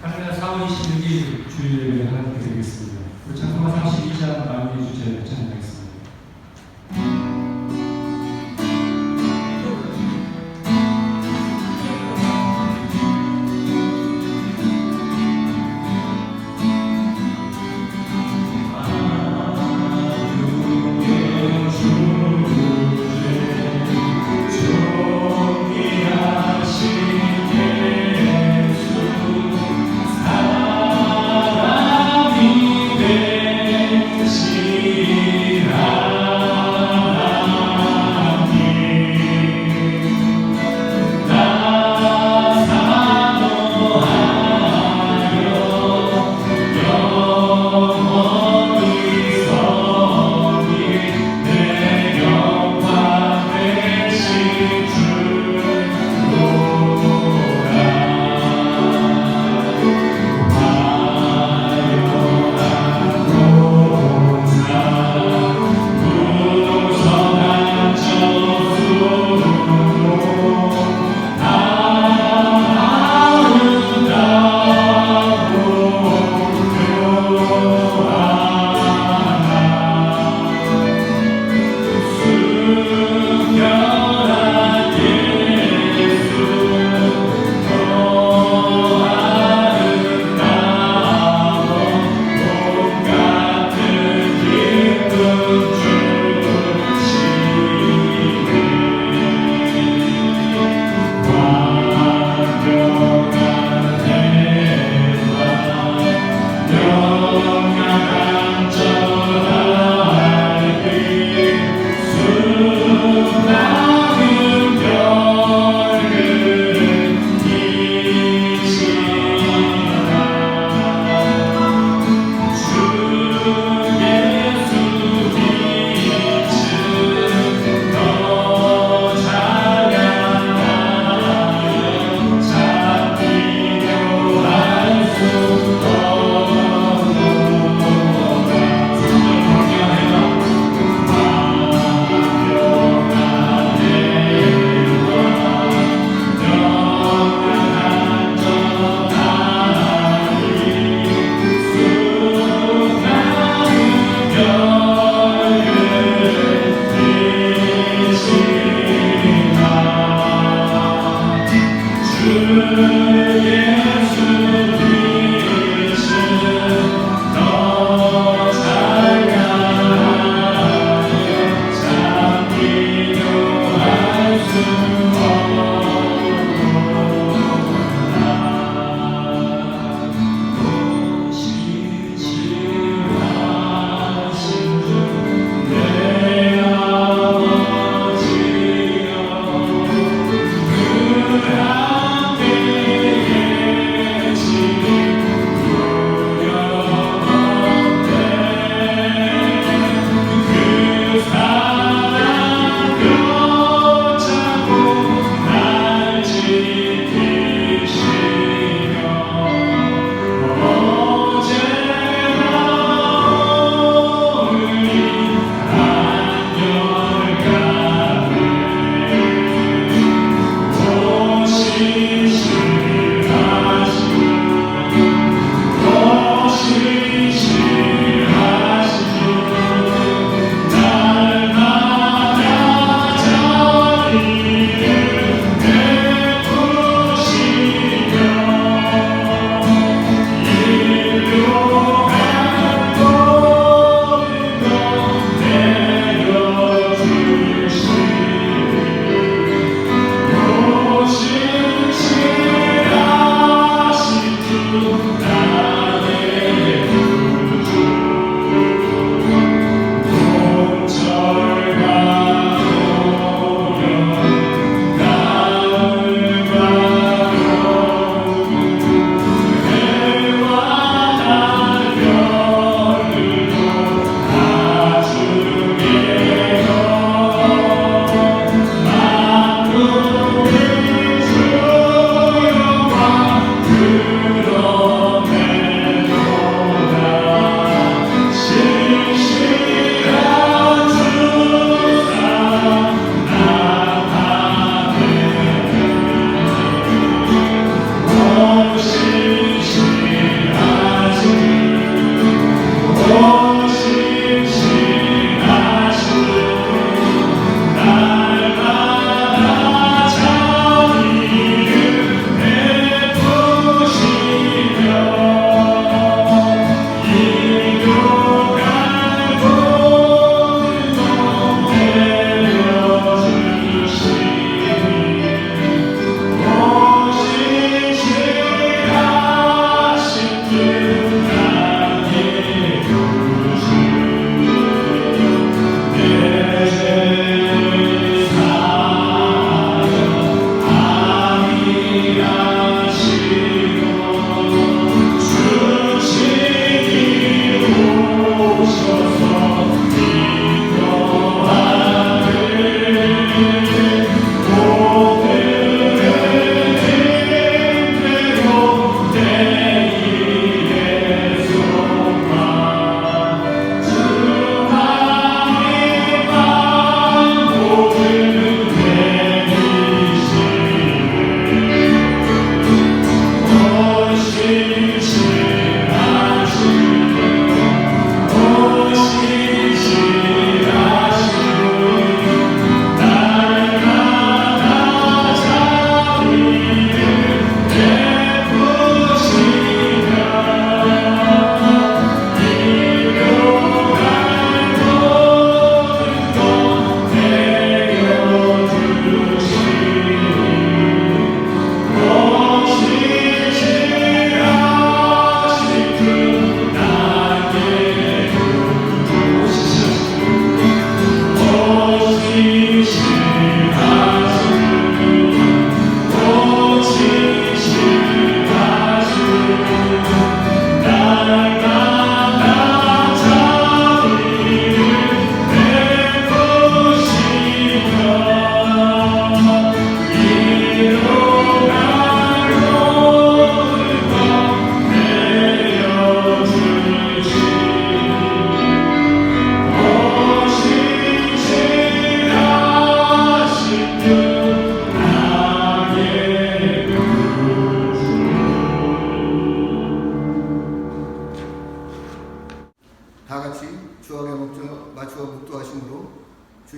하늘날 4월 26일 주일예배를 하게 되겠습니다. 창세기 32장 마무리 주제를 찬양하겠습니다. 사랑 펴자고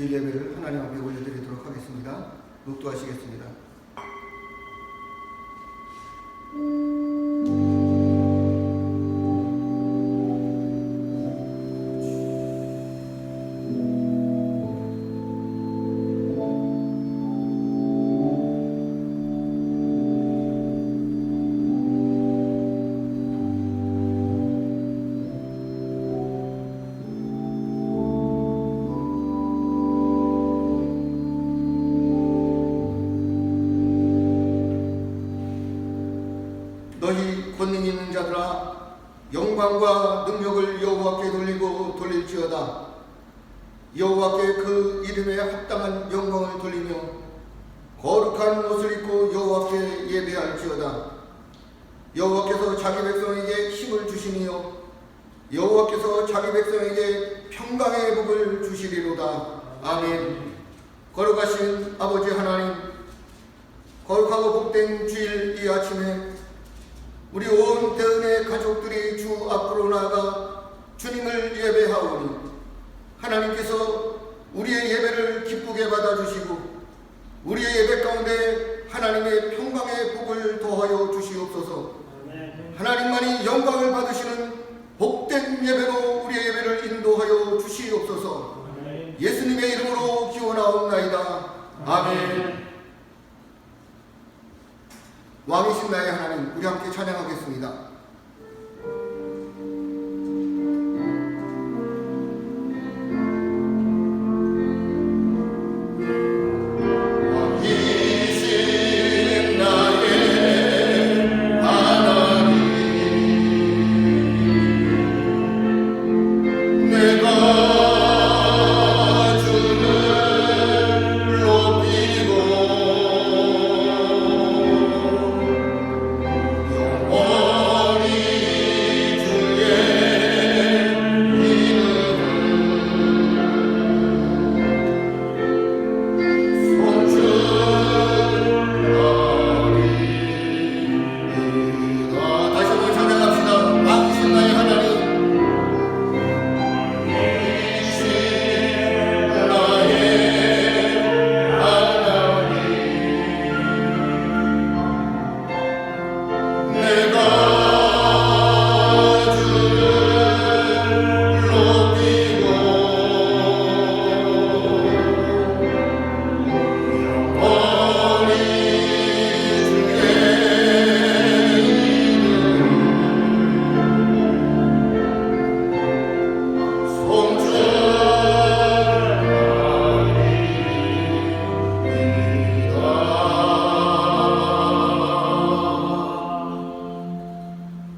주일 예배를 하나님 앞에 올려드리도록 하겠습니다. 묵도하시겠습니다. 너희 권능 있는 자들아, 영광과 능력을 여호와께 돌릴지어다. 여호와께 그 이름에 합당한 영광을 돌리며 거룩한 옷을 입고 여호와께 예배할지어다. 여호와께서 자기 백성에게 힘을 주시니요 여호와께서 자기 백성에게 평강의 복을 주시리로다. 아멘. 거룩하신 아버지 하나님, 거룩하고 복된 주일 이 아침에 우리 온 대은의 가족들이 주 앞으로 나아가 주님을 예배하오니 하나님께서 우리의 예배를 기쁘게 받아주시고 우리의 예배 가운데 하나님의 평강의 복을 더하여 주시옵소서. 하나님만이 영광을 받으시는 복된 예배로 우리의 예배를 인도하여 주시옵소서. 예수님의 이름으로 기원하옵나이다. 아멘. 왕이신 나의 하나님, 우리 함께 찬양하겠습니다.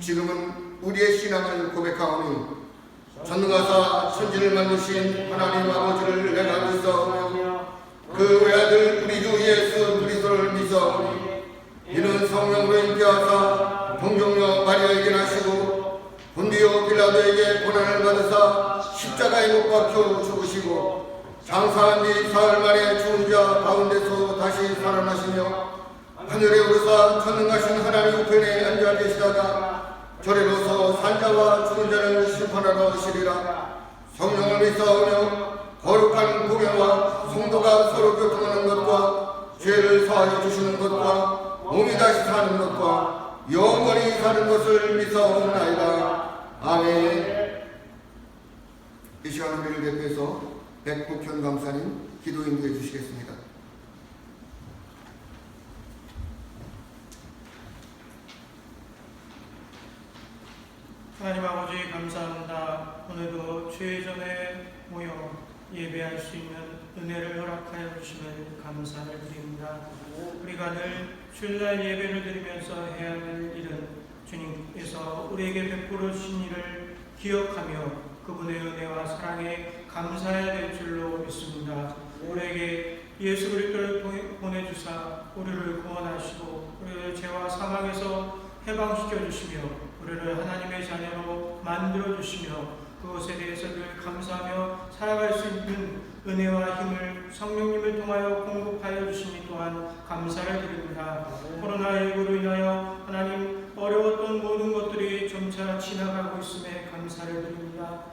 지금은 우리의 신앙을 고백하오니 전능하사 천지를 만드신 하나님 아버지를 내가 믿사오며 그 외아들 우리 주 예수 그리스도를 믿사오니 이는 성령으로 인기하사 동정녀 마리아에게 나시고 본디오 빌라도에게 고난을 받으사 십자가에 못 박혀 죽으시고 장사한 뒤 사흘 만에 죽은 자 가운데서 다시 살아나시며 하늘에 오르사 전능하신 하나님 우편에 앉아 계시다가 저리로서 산자와 죽은 자를 심판하러 오시리라. 성령을 믿사오며 거룩한 공예와 성도가 서로 교통하는 것과 죄를 사하여 주시는 것과 몸이 다시 사는 것과 영원히 사는 것을 믿사옵나이다. 아멘. 이 시간 우리를 대표해서 백복현 감사님 기도 인도해 주시겠습니다. 하나님 아버지 감사합니다. 오늘도 주의 전에 모여 예배할 수 있는 은혜를 허락하여 주시면 감사를 드립니다. 우리가 늘 주일날 예배를 드리면서 해야 할 일은 주님께서 우리에게 베풀어 주신 일을 기억하며 그분의 은혜와 사랑에 감사해야 될 줄로 믿습니다. 우리에게 예수 그리스도를 보내주사 우리를 구원하시고 우리를 죄와 사망에서 해방시켜 주시며 우리를 하나님의 자녀로 만들어 주시며 그것에 대해서 늘 감사하며 살아갈 수 있는 은혜와 힘을 성령님을 통하여 공급하여 주시니 또한 감사를 드립니다. 코로나19로 인하여 하나님 어려웠던 모든 것들이 점차 지나가고 있음에 감사를 드립니다.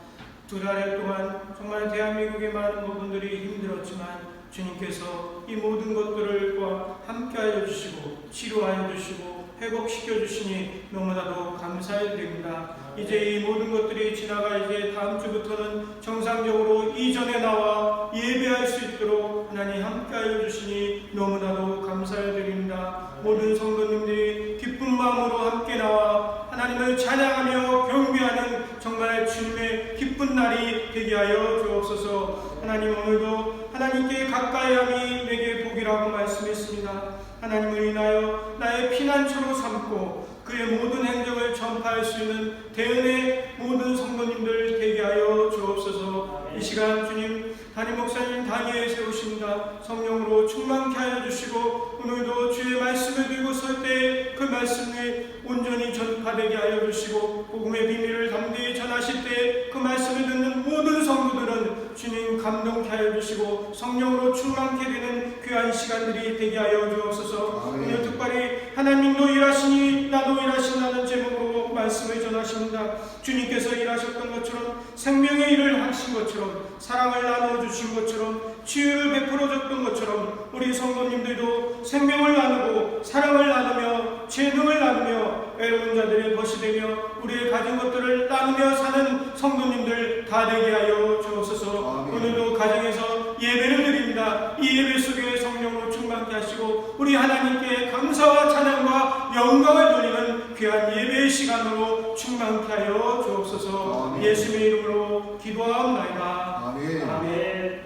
두 달 동안 정말 대한민국의 많은 부분들이 힘들었지만 주님께서 이 모든 것들과 함께하여 주시고 치료하여 주시고 회복시켜 주시니 너무나도 감사해 드립니다. 이제 이 모든 것들이 지나가 이제 다음 주부터는 정상적으로 이전에 나와 예배할 수 있도록 하나님 함께하여 주시니 너무나도 감사해 드립니다. 모든 성도님들이 기쁜 마음으로 함께 나와 하나님을 찬양하며 경배하는 정말 주님의 기쁜 날이 되게 하여 주옵소서. 하나님, 오늘도 하나님께 가까이함이 내게 복이라고 말씀했습니다. 하나님을 인하여 나의 피난처로 삼고 그의 모든 행적을 전파할 수 있는 대은의 모든 성도님들 되게 하여 주옵소서. 이 시간 주님, 담임 목사님 단위에 세우십니다. 성령으로 충만케 하여 주시고 오늘도 주의 말씀을 들고 설 때 그 말씀이 온전히 전파되게 하여 주시고 복음의 비밀을 담대히 전하실 때 그 말씀을 듣는 모든 성도들은 주님 감동케 하여 주시고 성령으로 충만케 되는 귀한 시간들이 되게 하여 주옵소서. 오늘 특별히 하나님도 일하시니 나도 일하신다는 제목으로 말씀을 전하십니다. 주님께서 일하셨던 것처럼 생명의 일을 하신 것처럼 사랑을 나눠주신 것처럼 치유를 베풀어줬던 것처럼 우리 성도님들도 생명을 나누고 사랑을 나누며 재능을 나누며 외로운 자들의 벗이 되며 우리의 가진 것들을 나누며 사는 성도님들 다 되게 하여 주옵소서. 오늘도 가정에서 예배를 드립니다. 이 예배 속에 성령으로 충만케 하시고 우리 하나님께 감사와 찬양과 영광을 돌리는 귀한 예배의 시간으로 충만케 하여 주옵소서. 예수님의 이름으로 기도하옵나이다. 아멘. 아멘.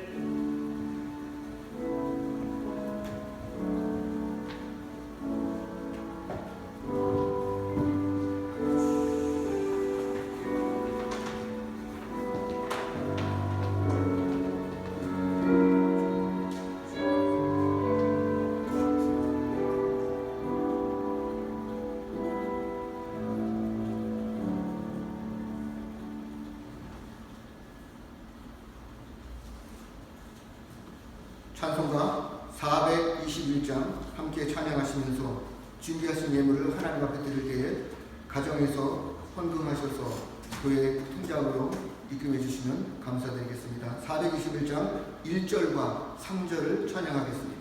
찬송가 421장 함께 찬양하시면서 준비하신 예물을 하나님 앞에 드릴 때에 가정에서 헌금하셔서 교회 통장으로 입금해 주시면 감사드리겠습니다. 421장 1절과 3절을 찬양하겠습니다.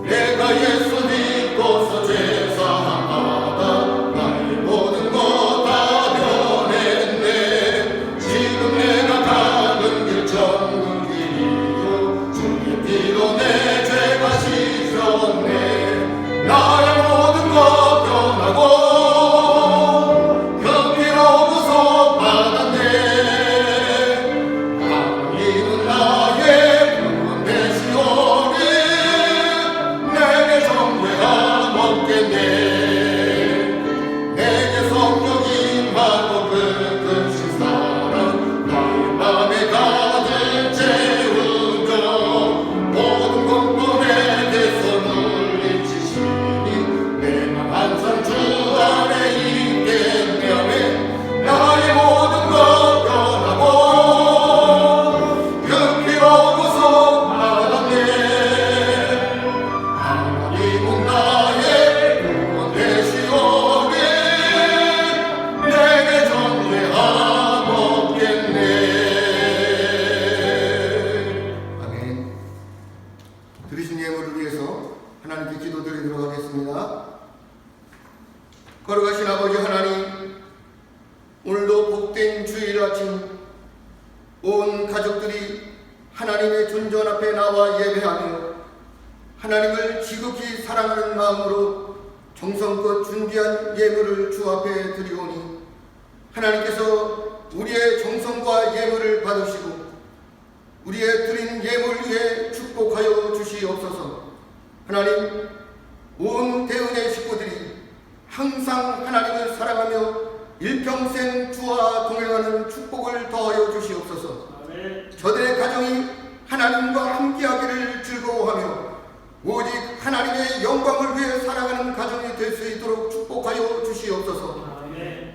내가 예수 믿고서 죄사함 받아 나의 모든 것 다 변했네. 지금 내가 가는 길 천국 길이요 주의 피로 내 죄가 씻었네. 나의 모든 것 변하고 그 피로 구속받았네. 하나님은 나의 구원 되시오니 내게 정죄함 없겠네. 내게 성령 임하고 그릇신 사랑 나의 맘에 가득 채우며 모든 공범에 대해서 물리치시니 내 맘 항상 주 안에 있겠냐매. 나의 모든 것 변하고 그 피로 구속받았네. 하나님은 나의 구원 되시오니 내게 정죄함 없겠네. 아멘. 들으신 예물을 위해서 하나님께 기도드리도록 하겠습니다. 걸어가신 아버지 하나님, 오늘도 복된 주일 아침 온 가족들이 하나님의 존전 앞에 나와 예배하며 하나님을 지극히 사랑하는 마음으로 정성껏 준비한 예물을 주 앞에 드리오니 하나님께서 우리의 정성과 예물을 받으시고 우리의 드린 예물 위에 축복하여 주시옵소서. 하나님, 온 대은의 식구들이 항상 하나님을 사랑하며 일평생 주와 동행하는 축복을 더하여 주시옵소서. 저들의 가정이 하나님과 함께하기를 즐거워하며 오직 하나님의 영광을 위해 살아가는 가정이 될 수 있도록 축복하여 주시옵소서.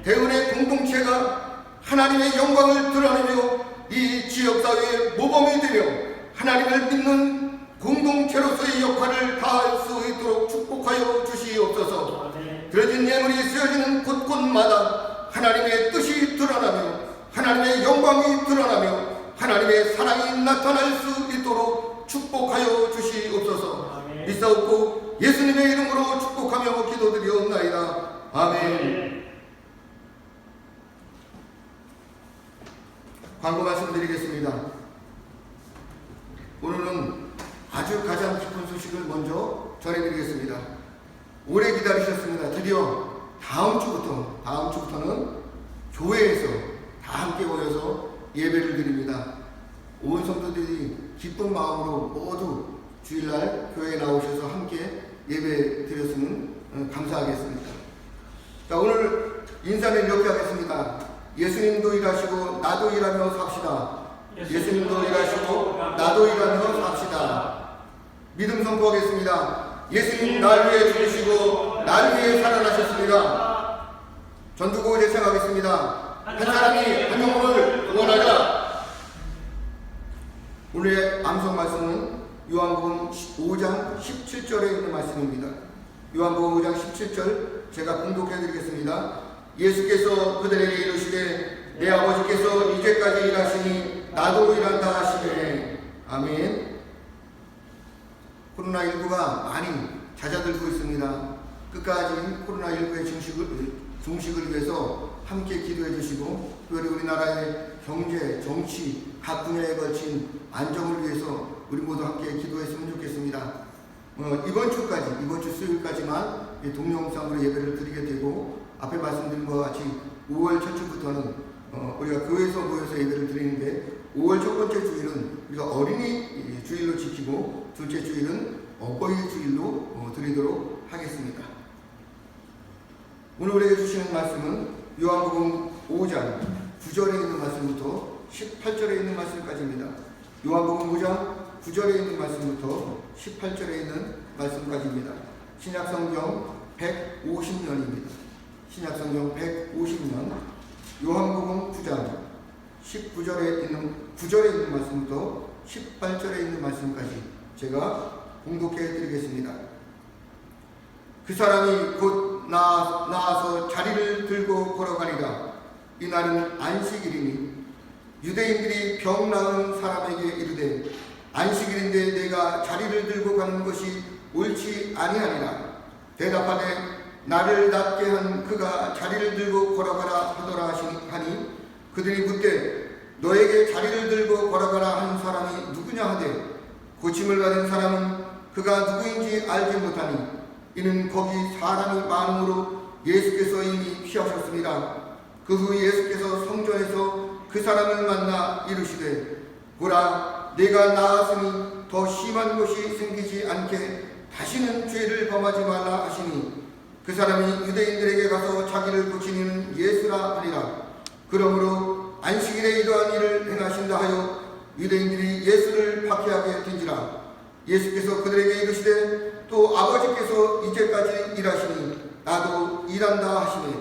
대은의 공동체가 하나님의 영광을 드러내며 이 지역사회의 모범이 되며 하나님을 믿는 공동체로서의 역할을 다할 수 있도록 축복하여 주시옵소서. 드려진 예물이 쓰여지는 곳곳마다 하나님의 뜻이 드러나며 하나님의 영광이 드러나며 하나님의 사랑이 나타날 수 있도록 축복하여 주시옵소서. 믿사옵고 예수님의 이름으로 축복하며 기도드리옵나이다. 아멘. 광고 말씀드리겠습니다. 오늘은 아주 가장 기쁜 소식을 먼저 전해드리겠습니다. 오래 기다리셨습니다. 드디어 다음 주부터는 교회에서 다 함께 모여서 예배를 드립니다. 온 성도들이 기쁜 마음으로 모두 주일날 교회에 나오셔서 함께 예배 드렸으면 감사하겠습니다. 자, 오늘 인사는 이렇게 하겠습니다. 예수님도 일하시고 나도 일하며 삽시다. 예수님도 일하시고 나도 일하며 삽시다. 믿음 선포하겠습니다. 예수님 날 위해 죽으시고 날 위해 살아나셨습니다. 전두고 제청하겠습니다. 한 사람이 한 영혼을 구원하자. 오늘의 암송 말씀은 요한복음 5장 17절에 있는 말씀입니다. 요한복음 5장 17절 제가 공독해 드리겠습니다. 예수께서 그들에게 이르시되 내 아버지께서 이제까지 일하시니 나도 일한다 하시되. 아멘. 코로나19가 많이 잦아들고 있습니다. 끝까지 코로나19의 종식을 위해서 함께 기도해 주시고, 특별히 우리나라의 경제, 정치, 각 분야에 걸친 안정을 위해서 우리 모두 함께 기도했으면 좋겠습니다. 이번 주 수요일까지만 동영상으로 예배를 드리게 되고, 앞에 말씀드린 것과 같이 5월 첫 주부터는 우리가 교회에서 모여서 예배를 드리는데, 5월 첫 번째 주일은 우리가 어린이 주일로 지키고, 둘째 주일은 어버이 주일로 드리도록 하겠습니다. 오늘 우리에게 주시는 말씀은 요한복음 5장 9절에 있는 말씀부터 18절에 있는 말씀까지입니다. 요한복음 5장 9절에 있는 말씀부터 18절에 있는 말씀까지입니다. 신약성경 150년입니다. 신약성경 150년 요한복음 9장 9절에 있는 말씀부터 18절에 있는 말씀까지 제가 공독해 드리겠습니다. 그 사람이 곧 나아서 자리를 들고 걸어가니라. 이날은 안식일이니 유대인들이 병 나은 사람에게 이르되 안식일인데 내가 자리를 들고 가는 것이 옳지 아니하니라. 대답하되 나를 낫게 한 그가 자리를 들고 걸어가라 하더라 하니 그들이 묻되 너에게 자리를 들고 걸어가라 한 사람이 누구냐 하되 고침을 받은 사람은 그가 누구인지 알지 못하니 이는 거기 사람이 많음으로 예수께서 이미 피하셨습니다. 그 후 예수께서 성전에서 그 사람을 만나 이르시되 보라 내가 나았으니 더 심한 것이 생기지 않게 다시는 죄를 범하지 말라 하시니 그 사람이 유대인들에게 가서 자기를 고치는 예수라 하니라. 그러므로 안식일에 이러한 일을 행하신다 하여 유대인들이 예수를 박해하게 된지라. 예수께서 그들에게 이르시되 또 아버지께서 이제까지 일하시니 나도 일한다 하시니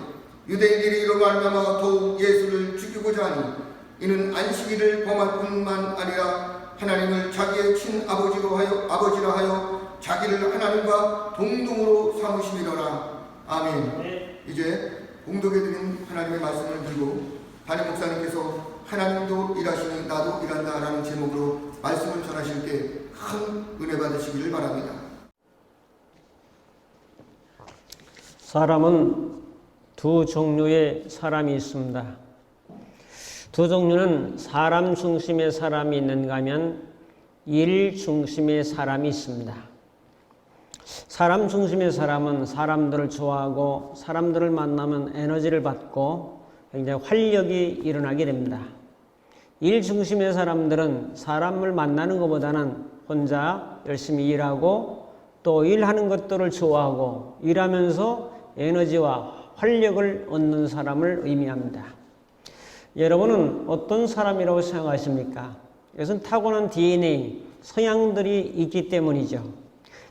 유대인들이 이로 말미암아 더욱 예수를 죽이고자 하니 이는 안식일을 범할 뿐만 아니라 하나님을 자기의 친아버지라 하여 자기를 하나님과 동등으로 삼으심이로라. 아멘. 이제 공독해드린 하나님의 말씀을 들고 담임 목사님께서 하나님도 일하시니 나도 일한다 라는 제목으로 말씀을 전하실 때 큰 은혜 받으시기를 바랍니다. 사람은 두 종류의 사람이 있습니다. 두 종류는 사람 중심의 사람이 있는가 하면 일 중심의 사람이 있습니다. 사람 중심의 사람은 사람들을 좋아하고 사람들을 만나면 에너지를 받고 굉장히 활력이 일어나게 됩니다. 일 중심의 사람들은 사람을 만나는 것보다는 혼자 열심히 일하고 또 일하는 것들을 좋아하고 일하면서 에너지와 활력을 얻는 사람을 의미합니다. 여러분은 어떤 사람이라고 생각하십니까? 이것은 타고난 DNA, 성향들이 있기 때문이죠.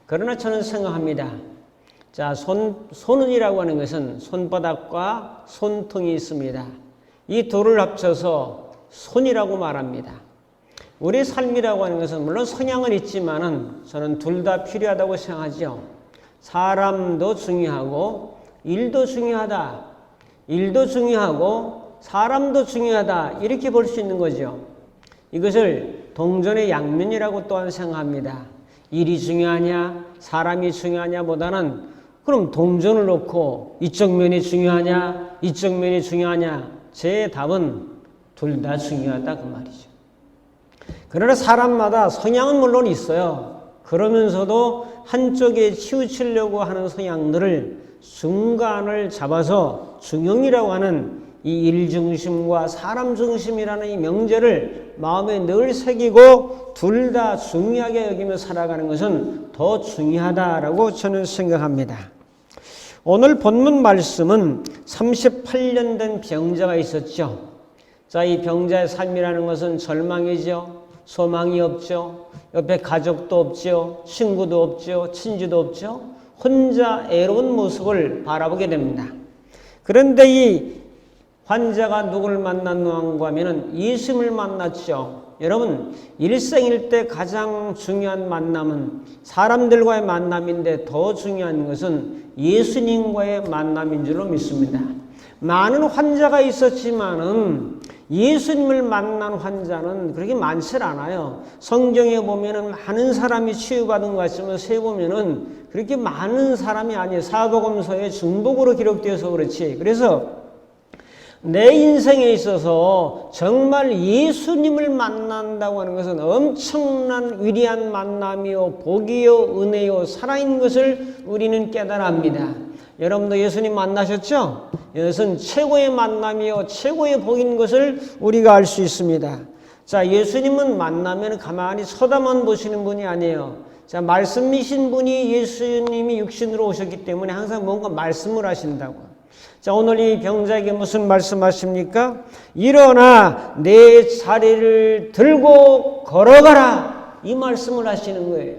그러나 저는 생각합니다. 자, 손은이라고 하는 것은 손바닥과 손등이 있습니다. 이 둘을 합쳐서 손이라고 말합니다. 우리 삶이라고 하는 것은 물론 성향은 있지만은 저는 둘 다 필요하다고 생각하죠. 사람도 중요하고 일도 중요하다. 일도 중요하고 사람도 중요하다. 이렇게 볼 수 있는 거죠. 이것을 동전의 양면이라고 또한 생각합니다. 일이 중요하냐 사람이 중요하냐 보다는 그럼 동전을 놓고 이쪽 면이 중요하냐 이쪽 면이 중요하냐, 제 답은 둘 다 중요하다 그 말이죠. 그러나 사람마다 성향은 물론 있어요. 그러면서도 한쪽에 치우치려고 하는 성향들을 중간을 잡아서 중용이라고 하는 이 일중심과 사람중심이라는 이 명제를 마음에 늘 새기고 둘 다 중요하게 여기며 살아가는 것은 더 중요하다라고 저는 생각합니다. 오늘 본문 말씀은 38년 된 병자가 있었죠. 자, 이 병자의 삶이라는 것은 절망이죠. 소망이 없죠. 옆에 가족도 없죠. 친구도 없죠. 친지도 없죠. 혼자 애로운 모습을 바라보게 됩니다. 그런데 이 환자가 누구를 만났는가 하면은 예수님을 만났죠. 여러분, 일생일 때 가장 중요한 만남은 사람들과의 만남인데 더 중요한 것은 예수님과의 만남인 줄로 믿습니다. 많은 환자가 있었지만은 예수님을 만난 환자는 그렇게 많지 않아요. 성경에 보면은 많은 사람이 치유받은 것 같지만 세보면은 그렇게 많은 사람이 아니에요. 사복음서에 중복으로 기록되어서 그렇지. 그래서 내 인생에 있어서 정말 예수님을 만난다고 하는 것은 엄청난 위대한 만남이요, 복이요, 은혜요, 살아있는 것을 우리는 깨달아 합니다. 여러분도 예수님 만나셨죠? 이것은 최고의 만남이요, 최고의 복인 것을 우리가 알 수 있습니다. 자, 예수님은 만나면 가만히 쳐다만 보시는 분이 아니에요. 자, 말씀이신 분이 예수님이 육신으로 오셨기 때문에 항상 뭔가 말씀을 하신다고. 자, 오늘 이 병자에게 무슨 말씀하십니까? 일어나 내 자리를 들고 걸어가라, 이 말씀을 하시는 거예요.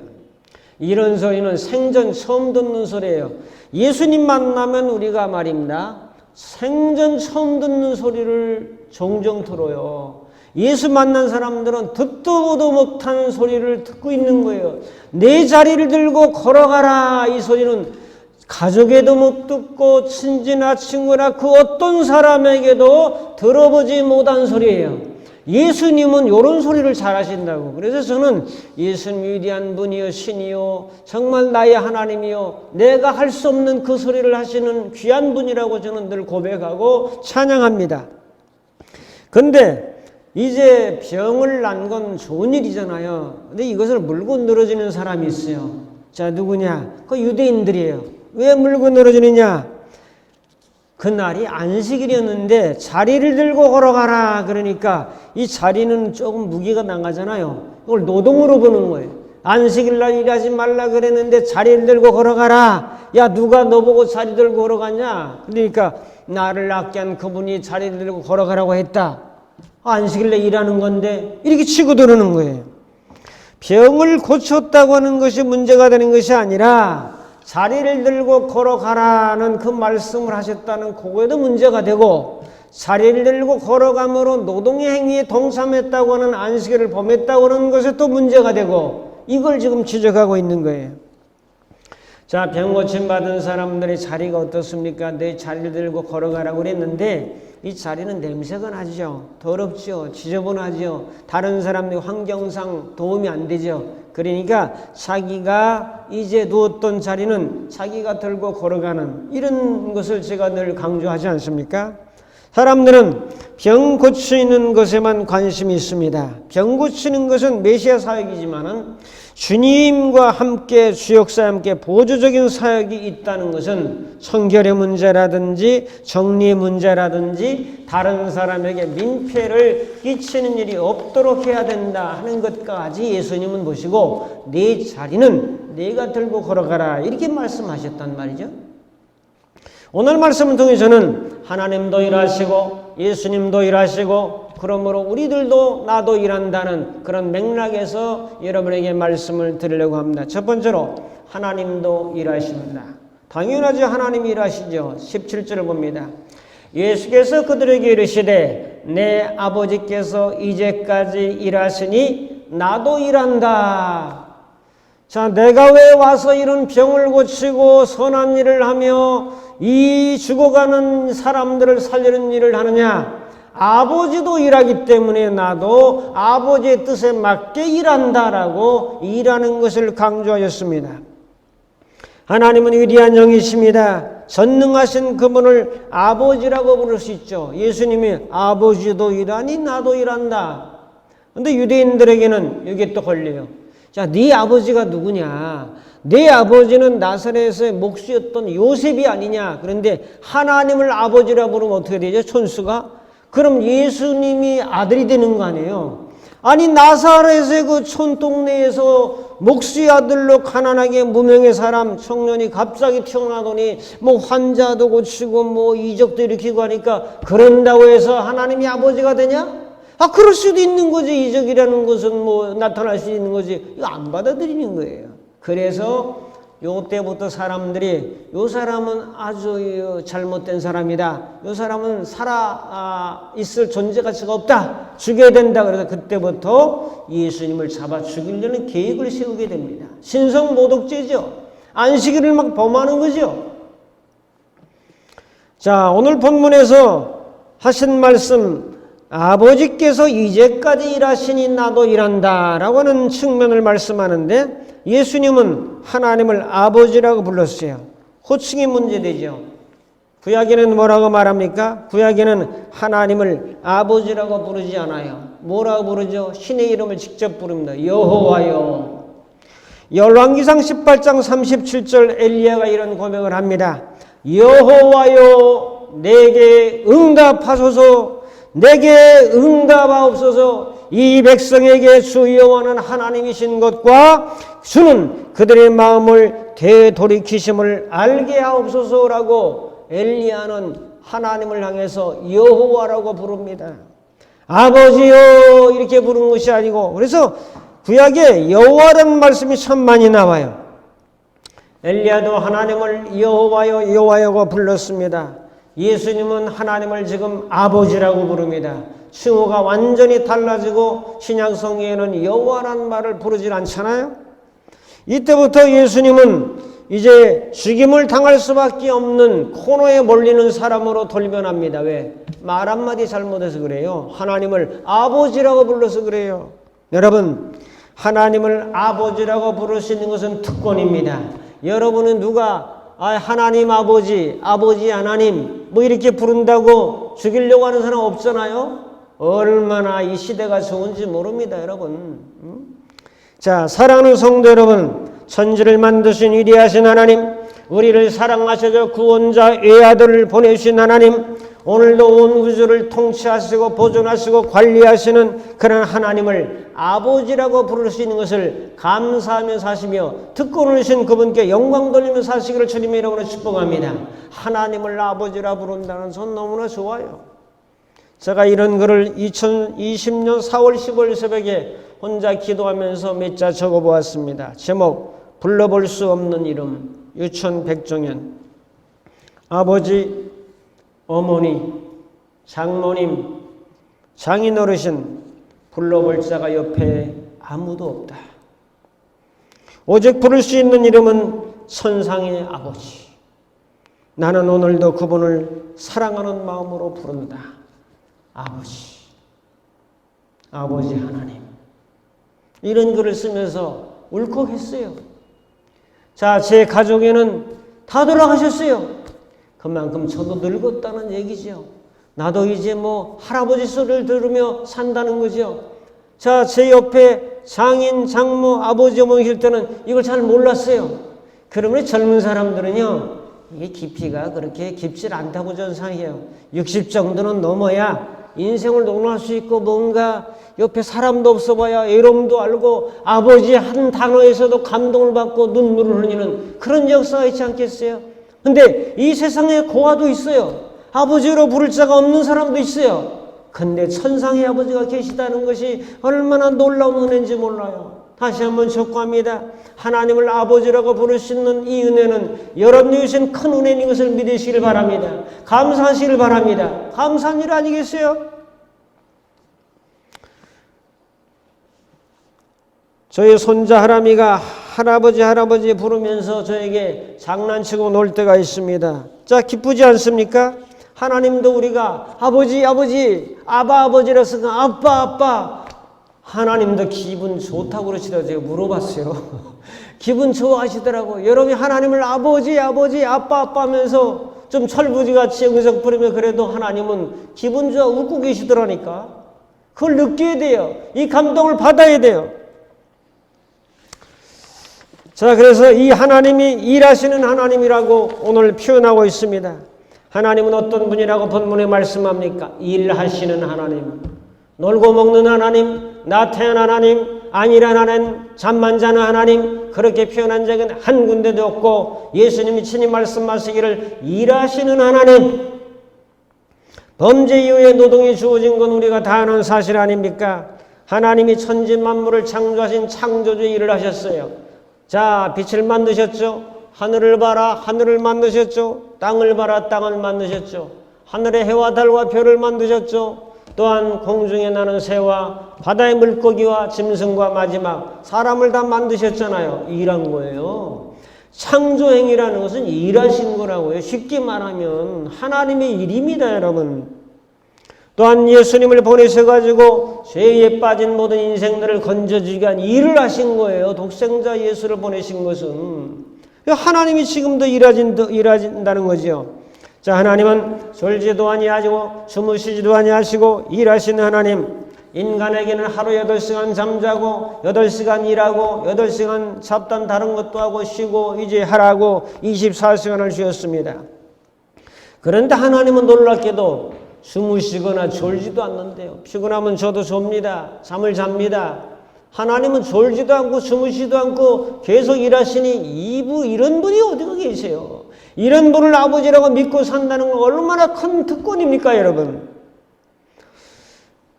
이런 소리는 생전 처음 듣는 소리예요. 예수님 만나면 우리가 말입니다, 생전 처음 듣는 소리를 종종 들어요. 예수 만난 사람들은 듣도 보도 못한 소리를 듣고 있는 거예요. 내 자리를 들고 걸어가라, 이 소리는 가족에도 못 듣고 친지나 친구나 그 어떤 사람에게도 들어보지 못한 소리예요. 예수님은 이런 소리를 잘 하신다고. 그래서 저는 예수님 위대한 분이요, 신이요, 정말 나의 하나님이요, 내가 할 수 없는 그 소리를 하시는 귀한 분이라고 저는 늘 고백하고 찬양합니다. 근데 이제 병을 난 건 좋은 일이잖아요. 근데 이것을 물고 늘어지는 사람이 있어요. 자, 누구냐? 그 유대인들이에요. 왜 물고 늘어지느냐? 그날이 안식일이었는데 자리를 들고 걸어가라 그러니까 이 자리는 조금 무게가 나가잖아요. 이걸 노동으로 보는 거예요. 안식일날 일하지 말라 그랬는데 자리를 들고 걸어가라. 야, 누가 너보고 자리 들고 걸어가냐? 그러니까 나를 낳게 한 그분이 자리를 들고 걸어가라고 했다. 안식일날 일하는 건데 이렇게 치고 들어오는 거예요. 병을 고쳤다고 하는 것이 문제가 되는 것이 아니라 자리를 들고 걸어가라는 그 말씀을 하셨다는 그거에도 문제가 되고, 자리를 들고 걸어감으로 노동의 행위에 동참했다고 하는 안식일을 범했다고 하는 것에 또 문제가 되고, 이걸 지금 지적하고 있는 거예요. 자, 병 고침 받은 사람들의 자리가 어떻습니까? 내 자리를 들고 걸어가라고 그랬는데 이 자리는 냄새가 나죠. 더럽죠. 지저분하죠. 다른 사람들 환경상 도움이 안 되죠. 그러니까 자기가 이제 누웠던 자리는 자기가 들고 걸어가는, 이런 것을 제가 늘 강조하지 않습니까? 사람들은 병 고치는 것에만 관심이 있습니다. 병 고치는 것은 메시아 사역이지만은 주님과 함께, 주역사와 함께 보조적인 사역이 있다는 것은 청결의 문제라든지 정리의 문제라든지 다른 사람에게 민폐를 끼치는 일이 없도록 해야 된다 하는 것까지 예수님은 보시고 내 자리는 내가 들고 걸어가라, 이렇게 말씀하셨단 말이죠. 오늘 말씀을 통해서는 하나님도 일하시고 예수님도 일하시고 그러므로 우리들도 나도 일한다는 그런 맥락에서 여러분에게 말씀을 드리려고 합니다. 첫 번째로 하나님도 일하십니다. 당연하죠. 하나님이 일하시죠. 17절을 봅니다. 예수께서 그들에게 이르시되 내 아버지께서 이제까지 일하시니 나도 일한다. 자, 내가 왜 와서 이런 병을 고치고 선한 일을 하며 이 죽어가는 사람들을 살리는 일을 하느냐? 아버지도 일하기 때문에 나도 아버지의 뜻에 맞게 일한다라고 일하는 것을 강조하였습니다. 하나님은 위대한 영이십니다. 전능하신 그분을 아버지라고 부를 수 있죠. 예수님이 아버지도 일하니 나도 일한다. 근데 유대인들에게는 이게 또 걸려요. 자, 네 아버지가 누구냐? 네 아버지는 나사렛의 목수였던 요셉이 아니냐? 그런데 하나님을 아버지라 부르면 어떻게 되죠? 촌수가? 그럼 예수님이 아들이 되는 거 아니에요? 아니, 나사렛의 그 촌동네에서 목수의 아들로 가난하게 무명의 사람 청년이 갑자기 태어나더니 뭐 환자도 고치고 뭐 이적도 일으키고 하니까 그런다고 해서 하나님이 아버지가 되냐? 아, 그럴 수도 있는 거지. 이적이라는 것은 뭐 나타날 수 있는 거지. 이거 안 받아들이는 거예요. 그래서 요때부터 사람들이 요 사람은 아주 잘못된 사람이다. 요 사람은 살아 있을 존재 가치가 없다. 죽여야 된다. 그래서 그때부터 예수님을 잡아 죽이려는 계획을 세우게 됩니다. 신성모독죄죠. 안식일을 막 범하는 거죠. 자, 오늘 본문에서 하신 말씀, 아버지께서 이제까지 일하시니 나도 일한다 라고 하는 측면을 말씀하는데, 예수님은 하나님을 아버지라고 불렀어요. 호칭이 문제되죠. 구약에는 뭐라고 말합니까? 구약에는 하나님을 아버지라고 부르지 않아요. 뭐라고 부르죠? 신의 이름을 직접 부릅니다. 여호와여. 열왕기상 18장 37절 엘리야가 이런 고백을 합니다. 여호와여, 내게 응답하소서. 내게 응답하옵소서. 이 백성에게 주 여호와는 하나님이신 것과 주는 그들의 마음을 되돌이키심을 알게 하옵소서라고 엘리야는 하나님을 향해서 여호와라고 부릅니다. 아버지요 이렇게 부르는 것이 아니고, 그래서 구약에 여호와라는 말씀이 참 많이 나와요. 엘리야도 하나님을 여호와요 여호와요고 불렀습니다. 예수님은 하나님을 지금 아버지라고 부릅니다. 칭호가 완전히 달라지고 신약성경에는 여호와라는 말을 부르질 않잖아요. 이때부터 예수님은 이제 죽임을 당할 수밖에 없는 코너에 몰리는 사람으로 돌변합니다. 왜? 말 한마디 잘못해서 그래요. 하나님을 아버지라고 불러서 그래요. 여러분, 하나님을 아버지라고 부를 수 있는 것은 특권입니다. 여러분은 누가 하나님 아버지, 아버지 하나님 뭐 이렇게 부른다고 죽이려고 하는 사람 없잖아요. 얼마나 이 시대가 좋은지 모릅니다, 여러분. 자, 사랑하는 성도 여러분, 천지를 만드신 위대하신 하나님, 우리를 사랑하셔서 구원자 외아들을 보내주신 하나님, 오늘도 온 우주를 통치하시고 보존하시고 관리하시는 그런 하나님을 아버지라고 부를 수 있는 것을 감사하며 사시며 특권을 주신 그분께 영광 돌리며 사시기를 주님의 이름으로 축복합니다. 하나님을 아버지라 부른다는 건 너무나 좋아요. 제가 이런 글을 2020년 4월 15일 새벽에 혼자 기도하면서 몇 자 적어보았습니다. 제목, 불러볼 수 없는 이름, 유천 백종현. 아버지, 어머니, 장모님, 장인어르신, 불러볼 자가 옆에 아무도 없다. 오직 부를 수 있는 이름은 천상의 아버지. 나는 오늘도 그분을 사랑하는 마음으로 부른다. 아버지, 아버지 하나님. 이런 글을 쓰면서 울컥했어요. 자, 제 가족에는 다 돌아가셨어요. 그만큼 저도 늙었다는 얘기죠. 나도 이제 뭐 할아버지 소리를 들으며 산다는 거죠. 자, 제 옆에 장인, 장모, 아버지, 어머니 계실 때는 이걸 잘 몰랐어요. 그러면 젊은 사람들은요, 이게 깊이가 그렇게 깊질 않다고 저는 생각해요. 60 정도는 넘어야 인생을 논할 수 있고 뭔가 옆에 사람도 없어 봐야 애로움도 알고 아버지 한 단어에서도 감동을 받고 눈물을 흘리는 그런 역사가 있지 않겠어요? 근데 이 세상에 고아도 있어요. 아버지로 부를 자가 없는 사람도 있어요. 근데 천상의 아버지가 계시다는 것이 얼마나 놀라운 은혜인지 몰라요. 다시 한번 촉구합니다. 하나님을 아버지라고 부를 수 있는 이 은혜는 여러분이 주신 큰 은혜인 것을 믿으시길 바랍니다. 감사하시길 바랍니다. 감사한 일 아니겠어요? 저희 손자 하람이가 할아버지 부르면서 저에게 장난치고 놀 때가 있습니다. 자, 기쁘지 않습니까? 하나님도 우리가 아버지 아버지라서 아빠 하나님도 기분 좋다고 그러시더라고요. 제가 물어봤어요. 기분 좋아하시더라고요. 여러분이 하나님을 아버지 아빠 하면서 좀 철부지같이 응석 부리면 그래도 하나님은 기분 좋아 웃고 계시더라니까. 그걸 느껴야 돼요. 이 감동을 받아야 돼요. 자, 그래서 이 하나님이 일하시는 하나님이라고 오늘 표현하고 있습니다. 하나님은 어떤 분이라고 본문에 말씀합니까? 일하시는 하나님, 놀고 먹는 하나님, 나태한 하나님, 안일한 하나님, 잠만 자는 하나님, 그렇게 표현한 적은 한 군데도 없고 예수님이 친히 말씀하시기를 일하시는 하나님. 범죄 이후에 노동이 주어진 건 우리가 다 아는 사실 아닙니까? 하나님이 천지 만물을 창조하신 창조주의 일을 하셨어요. 자, 빛을 만드셨죠. 하늘을 봐라, 하늘을 만드셨죠. 땅을 봐라, 땅을 만드셨죠. 하늘의 해와 달과 별을 만드셨죠. 또한 공중에 나는 새와 바다의 물고기와 짐승과 마지막 사람을 다 만드셨잖아요. 일한 거예요. 창조행위라는 것은 일하신 거라고요. 쉽게 말하면 하나님의 일입니다, 여러분. 또한 예수님을 보내셔가지고 죄에 빠진 모든 인생들을 건져주기 위한 일을 하신 거예요. 독생자 예수를 보내신 것은. 하나님이 지금도 일하신다는 거죠. 자, 하나님은 졸지도 아니하시고 주무시지도 아니하시고 일하시는 하나님. 인간에게는 하루 8시간 잠자고 8시간 일하고 8시간 잡단 다른 것도 하고 쉬고 이제 하라고 24시간을 주셨습니다. 그런데 하나님은 놀랍게도 주무시거나 졸지도 않는데요. 피곤하면 저도 좁니다. 잠을 잡니다. 하나님은 졸지도 않고 주무시지도 않고 계속 일하시니 이런 분이 어디가 계세요? 이런 분을 아버지라고 믿고 산다는 건 얼마나 큰 특권입니까, 여러분?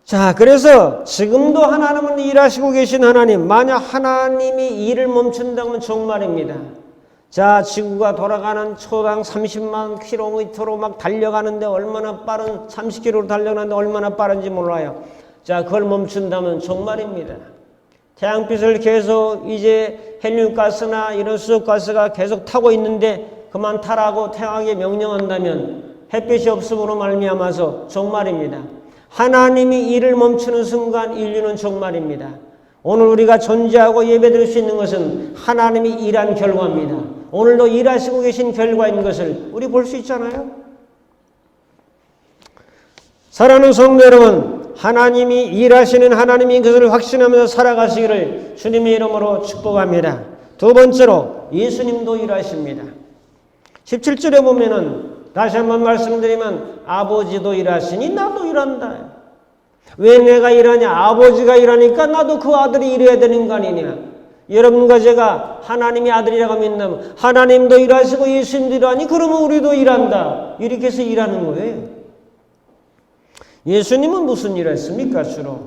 자, 그래서 지금도 하나님은 일하시고 계신 하나님. 만약 하나님이 일을 멈춘다면 정말입니다. 자, 지구가 돌아가는 초당 30만 킬로미터로 막 달려가는데 얼마나 빠른 30km로 달려가는데 얼마나 빠른지 몰라요. 자, 그걸 멈춘다면 정말입니다. 태양빛을 계속 이제 헬륨가스나 이런 수소가스가 계속 타고 있는데 그만 타라고 태양에게 명령한다면 햇빛이 없음으로 말미암아서 종말입니다. 하나님이 일을 멈추는 순간 인류는 종말입니다. 오늘 우리가 존재하고 예배드릴 수 있는 것은 하나님이 일한 결과입니다. 오늘도 일하시고 계신 결과인 것을 우리 볼 수 있잖아요. 사랑하는 성도 여러분, 하나님이 일하시는 하나님인 것을 확신하면서 살아가시기를 주님의 이름으로 축복합니다. 두 번째로 예수님도 일하십니다. 17절에 보면은 다시 한번 말씀드리면 아버지도 일하시니 나도 일한다. 왜 내가 일하냐? 아버지가 일하니까 나도 그 아들이 일해야 되는 거 아니냐? 여러분과 제가 하나님의 아들이라고 믿는다면 하나님도 일하시고 예수님도 일하니 그러면 우리도 일한다. 이렇게 해서 일하는 거예요. 예수님은 무슨 일을 했습니까? 주로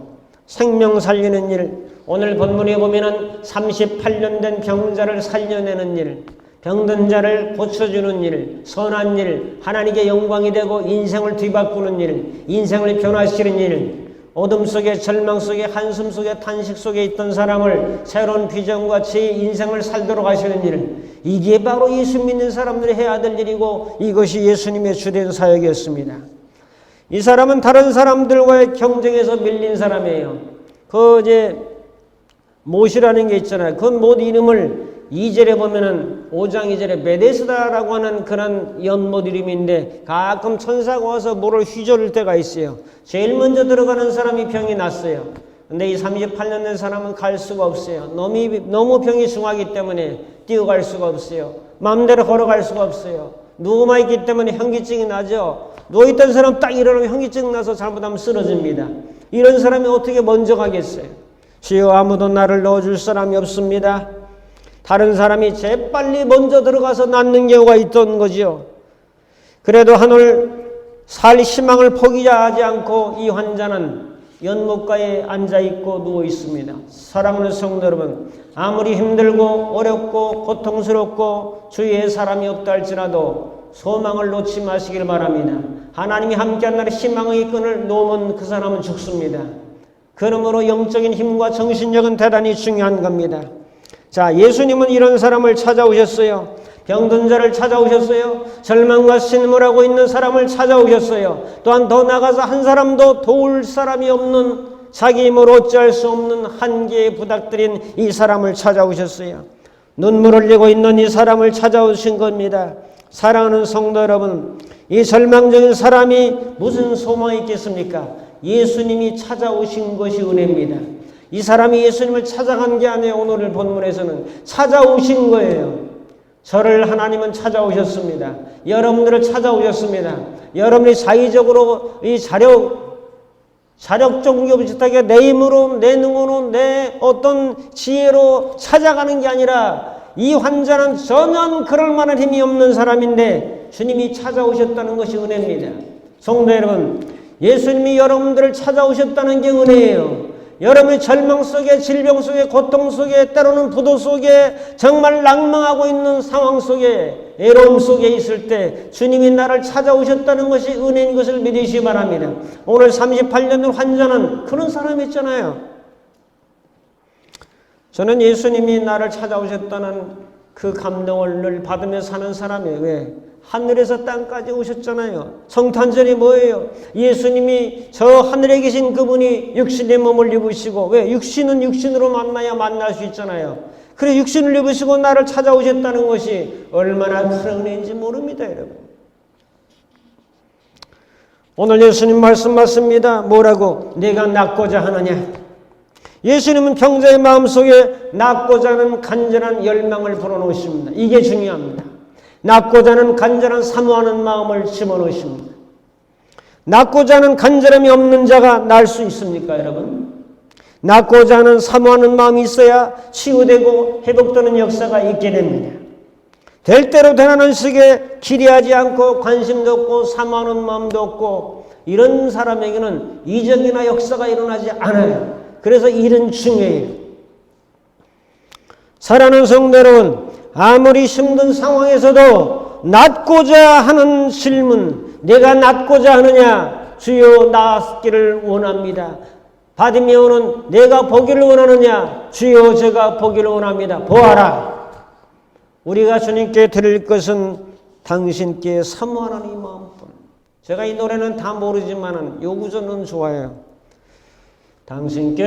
생명 살리는 일. 오늘 본문에 보면은 38년 된 병자를 살려내는 일, 병든 자를 고쳐주는 일, 선한 일, 하나님께 영광이 되고 인생을 뒤바꾸는 일, 인생을 변화시키는 일, 어둠 속에 절망 속에 한숨 속에 탄식 속에 있던 사람을 새로운 비전과 제 인생을 살도록 하시는 일, 이게 바로 예수 믿는 사람들이 해야 될 일이고 이것이 예수님의 주된 사역이었습니다. 이 사람은 다른 사람들과의 경쟁에서 밀린 사람이에요. 그 이제 못이라는 게 있잖아요. 그 못 이름을 2절에 보면은 5장 2절에 베데스다라고 하는 그런 연못 이름인데 가끔 천사가 와서 물을 휘저을 때가 있어요. 제일 먼저 들어가는 사람이 병이 났어요. 근데 이 38년 된 사람은 갈 수가 없어요. 너무 병이 중하기 때문에 뛰어갈 수가 없어요. 마음대로 걸어갈 수가 없어요. 누워만 있기 때문에 현기증이 나죠. 누워있던 사람 딱 일어나면 현기증 나서 잘못하면 쓰러집니다. 이런 사람이 어떻게 먼저 가겠어요? 주여 아무도 나를 넣어줄 사람이 없습니다. 다른 사람이 재빨리 먼저 들어가서 낫는 경우가 있던 거죠. 그래도 하늘 살 희망을 포기하지 않고 이 환자는 연못가에 앉아있고 누워있습니다. 사랑하는 성도 여러분, 아무리 힘들고 어렵고 고통스럽고 주위에 사람이 없다 할지라도 소망을 놓지 마시길 바랍니다. 하나님이 함께한 날에 희망의 끈을 놓으면 그 사람은 죽습니다. 그러므로 영적인 힘과 정신력은 대단히 중요한 겁니다. 자, 예수님은 이런 사람을 찾아오셨어요. 병든 자를 찾아오셨어요. 절망과 신음하고 있는 사람을 찾아오셨어요. 또한 더 나아가서 한 사람도 도울 사람이 없는, 자기 힘으로 어찌할 수 없는 한계에 부닥들인 이 사람을 찾아오셨어요. 눈물 흘리고 있는 이 사람을 찾아오신 겁니다. 사랑하는 성도 여러분, 이 절망적인 사람이 무슨 소망이 있겠습니까? 예수님이 찾아오신 것이 은혜입니다. 이 사람이 예수님을 찾아간 게 아니에요. 오늘 본문에서는 찾아오신 거예요. 저를 하나님은 찾아오셨습니다. 여러분들을 찾아오셨습니다. 여러분이 자의적으로 이 자력적으로 비슷하게 내 힘으로, 내 능으로, 내 어떤 지혜로 찾아가는 게 아니라 이 환자는 전혀 그럴 만한 힘이 없는 사람인데 주님이 찾아오셨다는 것이 은혜입니다. 성도 여러분, 예수님이 여러분들을 찾아오셨다는 게 은혜예요. 여러분이 절망 속에, 질병 속에, 고통 속에, 때로는 부도 속에, 정말 낭망하고 있는 상황 속에, 애로움 속에 있을 때 주님이 나를 찾아오셨다는 것이 은혜인 것을 믿으시기 바랍니다. 오늘 38년 된 환자는 그런 사람이었잖아요. 저는 예수님이 나를 찾아오셨다는 그 감동을 늘 받으며 사는 사람이에요. 왜? 하늘에서 땅까지 오셨잖아요. 성탄절이 뭐예요? 예수님이 저 하늘에 계신 그분이 육신의 몸을 입으시고, 왜? 육신은 육신으로 만나야 만날 수 있잖아요. 그래 육신을 입으시고 나를 찾아오셨다는 것이 얼마나 큰 은혜인지 모릅니다, 여러분. 오늘 예수님 말씀 맞습니다. 뭐라고? 내가 낫고자 하느냐? 예수님은 평자의 마음속에 낫고자 하는 간절한 열망을 불어넣으십니다. 이게 중요합니다. 낫고자 하는 간절한 사모하는 마음을 집어넣으십니다. 낫고자 하는 간절함이 없는 자가 날 수 있습니까, 여러분? 낫고자 하는 사모하는 마음이 있어야 치유되고 회복되는 역사가 있게 됩니다. 될 대로 되라는 식의 기대하지 않고 관심도 없고 사모하는 마음도 없고 이런 사람에게는 이적이나 역사가 일어나지 않아요. 그래서 일은 중요해요. 사랑하는 성도 여러분, 아무리 힘든 상황에서도 낫고자 하는 질문, 내가 낫고자 하느냐? 주여 낫기를 원합니다. 바디메오는 내가 보기를 원하느냐? 주여 제가 보기를 원합니다. 보아라. 우리가 주님께 드릴 것은 당신께 사모하는 이 마음뿐. 제가 이 노래는 다 모르지만 요 구절은 좋아요. 당신께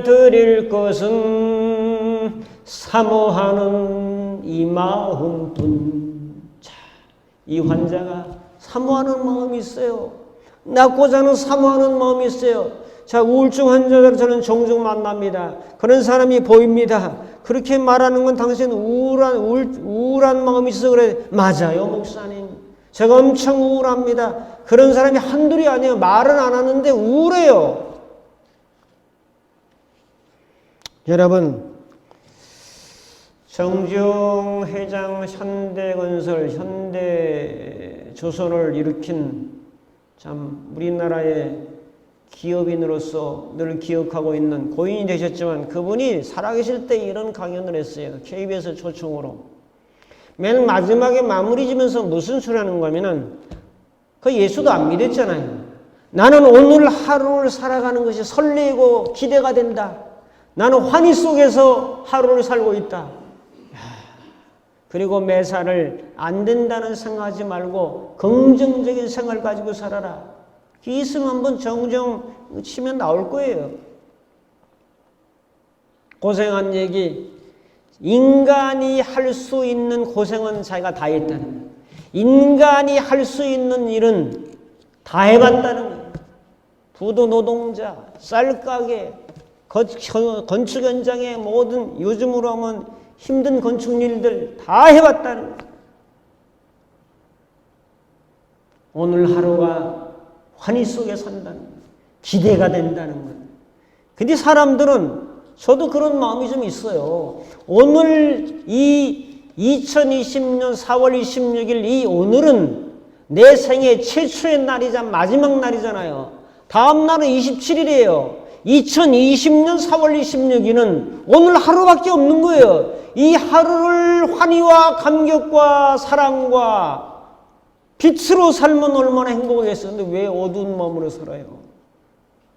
드릴 것은 사모하는 이 마음뿐. 자, 이 환자가 사모하는 마음이 있어요. 낫고자 하는 사모하는 마음이 있어요. 자, 우울증 환자들 저는 종종 만납니다. 그런 사람이 보입니다. 그렇게 말하는 건 당신 우울한 마음이 있어 그래. 맞아요, 목사님. 제가 엄청 우울합니다. 그런 사람이 한둘이 아니에요. 말은 안 하는데 우울해요. 여러분, 정주영 회장 현대건설, 현대조선을 일으킨 참 우리나라의 기업인으로서 늘 기억하고 있는 고인이 되셨지만 그분이 살아계실 때 이런 강연을 했어요. KBS 초청으로. 맨 마지막에 마무리 지면서 무슨 소리 하는 거면은 그 예수도 안 믿었잖아요. 나는 오늘 하루를 살아가는 것이 설레고 기대가 된다. 나는 환희 속에서 하루를 살고 있다. 그리고 매사를 안 된다는 생각하지 말고 긍정적인 생각을 가지고 살아라. 이 있으면 한번 정정 치면 나올 거예요. 고생한 얘기, 인간이 할 수 있는 고생은 자기가 다 했다는 거예요. 인간이 할 수 있는 일은 다 해봤다는 거예요. 부도 노동자, 쌀가게, 건축 현장의 모든 요즘으로 하면 힘든 건축 일들 다 해봤다는 거예요. 오늘 하루가 환희 속에 산다는 거예요. 기대가 된다는 거예요. 근데 사람들은 저도 그런 마음이 좀 있어요. 오늘 이 2020년 4월 26일 이 오늘은 내 생애 최초의 날이자 마지막 날이잖아요. 다음 날은 27일이에요. 2020년 4월 26일은 오늘 하루밖에 없는 거예요. 이 하루를 환희와 감격과 사랑과 빛으로 살면 얼마나 행복하겠어요. 근데 왜 어두운 마음으로 살아요?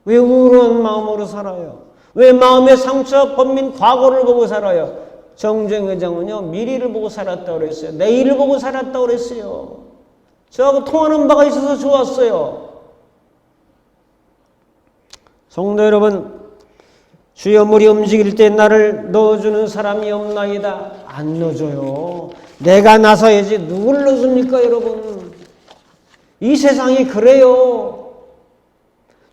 왜 우울한 마음으로 살아요? 왜 마음의 상처, 번민, 과거를 보고 살아요? 정주행 회장은요, 미래를 보고 살았다고 그랬어요. 내일을 보고 살았다고 그랬어요. 저하고 통하는 바가 있어서 좋았어요. 성도 여러분, 주여 물이 움직일 때 나를 넣어주는 사람이 없나이다. 안 넣어줘요. 내가 나서야지. 누굴 넣습니까, 여러분? 이 세상이 그래요.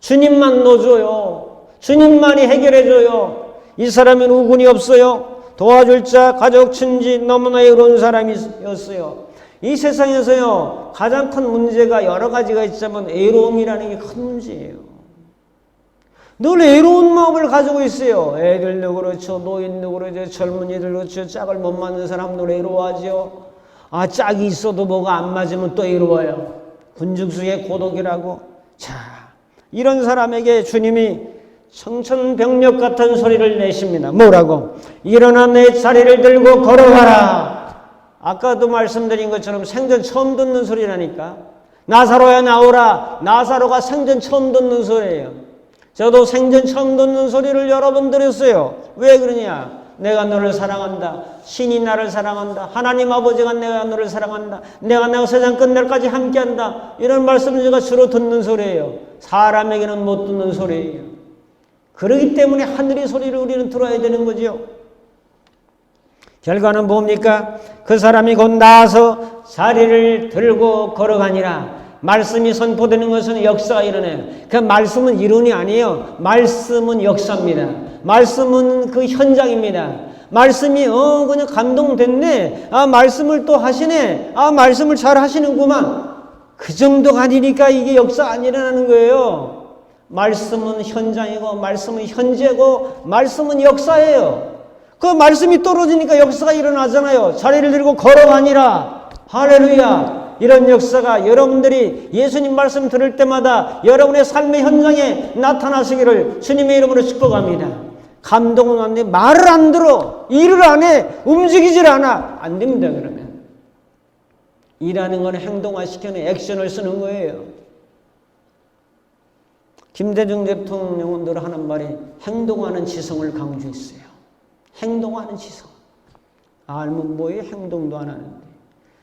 주님만 넣어줘요. 주님만이 해결해줘요. 이 사람은 우군이 없어요. 도와줄 자, 가족, 친지 너무나 외로운 사람이었어요. 이 세상에서요, 가장 큰 문제가 여러 가지가 있지만 외로움이라는 게 큰 문제예요. 늘 외로운 마음을 가지고 있어요. 애들도 그렇죠. 노인도 그렇죠. 젊은이들 그렇죠. 짝을 못 맞는 사람도 외로워하죠. 아, 짝이 있어도 뭐가 안 맞으면 또 외로워요. 군중수의 고독이라고. 자, 이런 사람에게 주님이 청천벽력 같은 소리를 내십니다. 뭐라고? 일어나 내 자리를 들고 걸어가라. 아까도 말씀드린 것처럼 생전 처음 듣는 소리라니까. 나사로야 나오라. 나사로가 생전 처음 듣는 소리예요. 저도 생전 처음 듣는 소리를 여러 번 들었어요. 왜 그러냐? 내가 너를 사랑한다. 신이 나를 사랑한다. 하나님 아버지가 내가 너를 사랑한다. 내가 세상 끝날까지 함께한다. 이런 말씀을 제가 주로 듣는 소리예요. 사람에게는 못 듣는 소리예요. 그렇기 때문에 하늘의 소리를 우리는 들어야 되는 거죠. 결과는 뭡니까? 그 사람이 곧 나아서 자리를 들고 걸어가니라. 말씀이 선포되는 것은 역사가 일어나요. 그 말씀은 이론이 아니에요. 말씀은 역사입니다. 말씀은 그 현장입니다. 말씀이 그냥 감동됐네. 아, 말씀을 또 하시네. 아, 말씀을 잘 하시는구만. 그 정도가 아니니까 이게 역사 안 일어나는 거예요. 말씀은 현장이고 말씀은 현재고 말씀은 역사예요. 그 말씀이 떨어지니까 역사가 일어나잖아요. 자리를 들고 걸어가니라. 할렐루야. 이런 역사가 여러분들이 예수님 말씀 들을 때마다 여러분의 삶의 현장에 나타나시기를 주님의 이름으로 축복합니다. 감동은 안 돼. 말을 안 들어. 일을 안 해. 움직이질 않아. 안 됩니다, 그러면. 일하는 건 행동화시켜는 액션을 쓰는 거예요. 김대중 대통령은 늘 하는 말이 행동하는 지성을 강조했어요. 행동하는 지성. 알면 뭐예요? 행동도 안 하는데.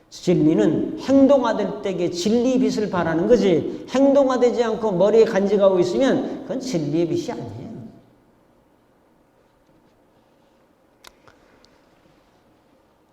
진리는 행동화될 때에 진리의 빛을 바라는 거지, 행동화되지 않고 머리에 간직하고 있으면 그건 진리의 빛이 아니에요.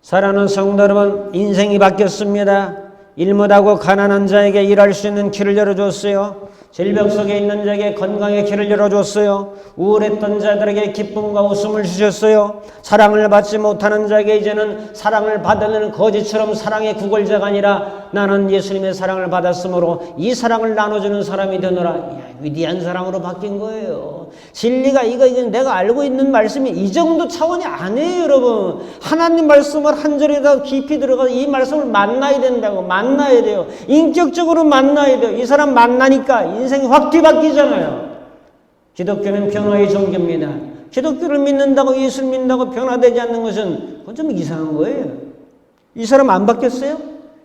사랑하는 성도 여러분, 인생이 바뀌었습니다. 일 못하고 가난한 자에게 일할 수 있는 길을 열어줬어요. 질병 속에 있는 자에게 건강의 길을 열어줬어요. 우울했던 자들에게 기쁨과 웃음을 주셨어요. 사랑을 받지 못하는 자에게 이제는 사랑을 받으려는 거지처럼 사랑의 구걸자가 아니라 나는 예수님의 사랑을 받았으므로 이 사랑을 나눠주는 사람이 되노라. 이야, 위대한 사랑으로 바뀐 거예요. 진리가 이거 내가 알고 있는 말씀이 이 정도 차원이 아니에요, 여러분. 하나님 말씀을 한 절에 더 깊이 들어가서 이 말씀을 만나야 된다고. 만나야 돼요. 인격적으로 만나야 돼요. 이 사람 만나니까 인생이 확 뒤바뀌잖아요. 기독교는 변화의 종교입니다. 기독교를 믿는다고, 예수를 믿는다고 변화되지 않는 것은 그건 좀 이상한 거예요. 이 사람 안 바뀌었어요?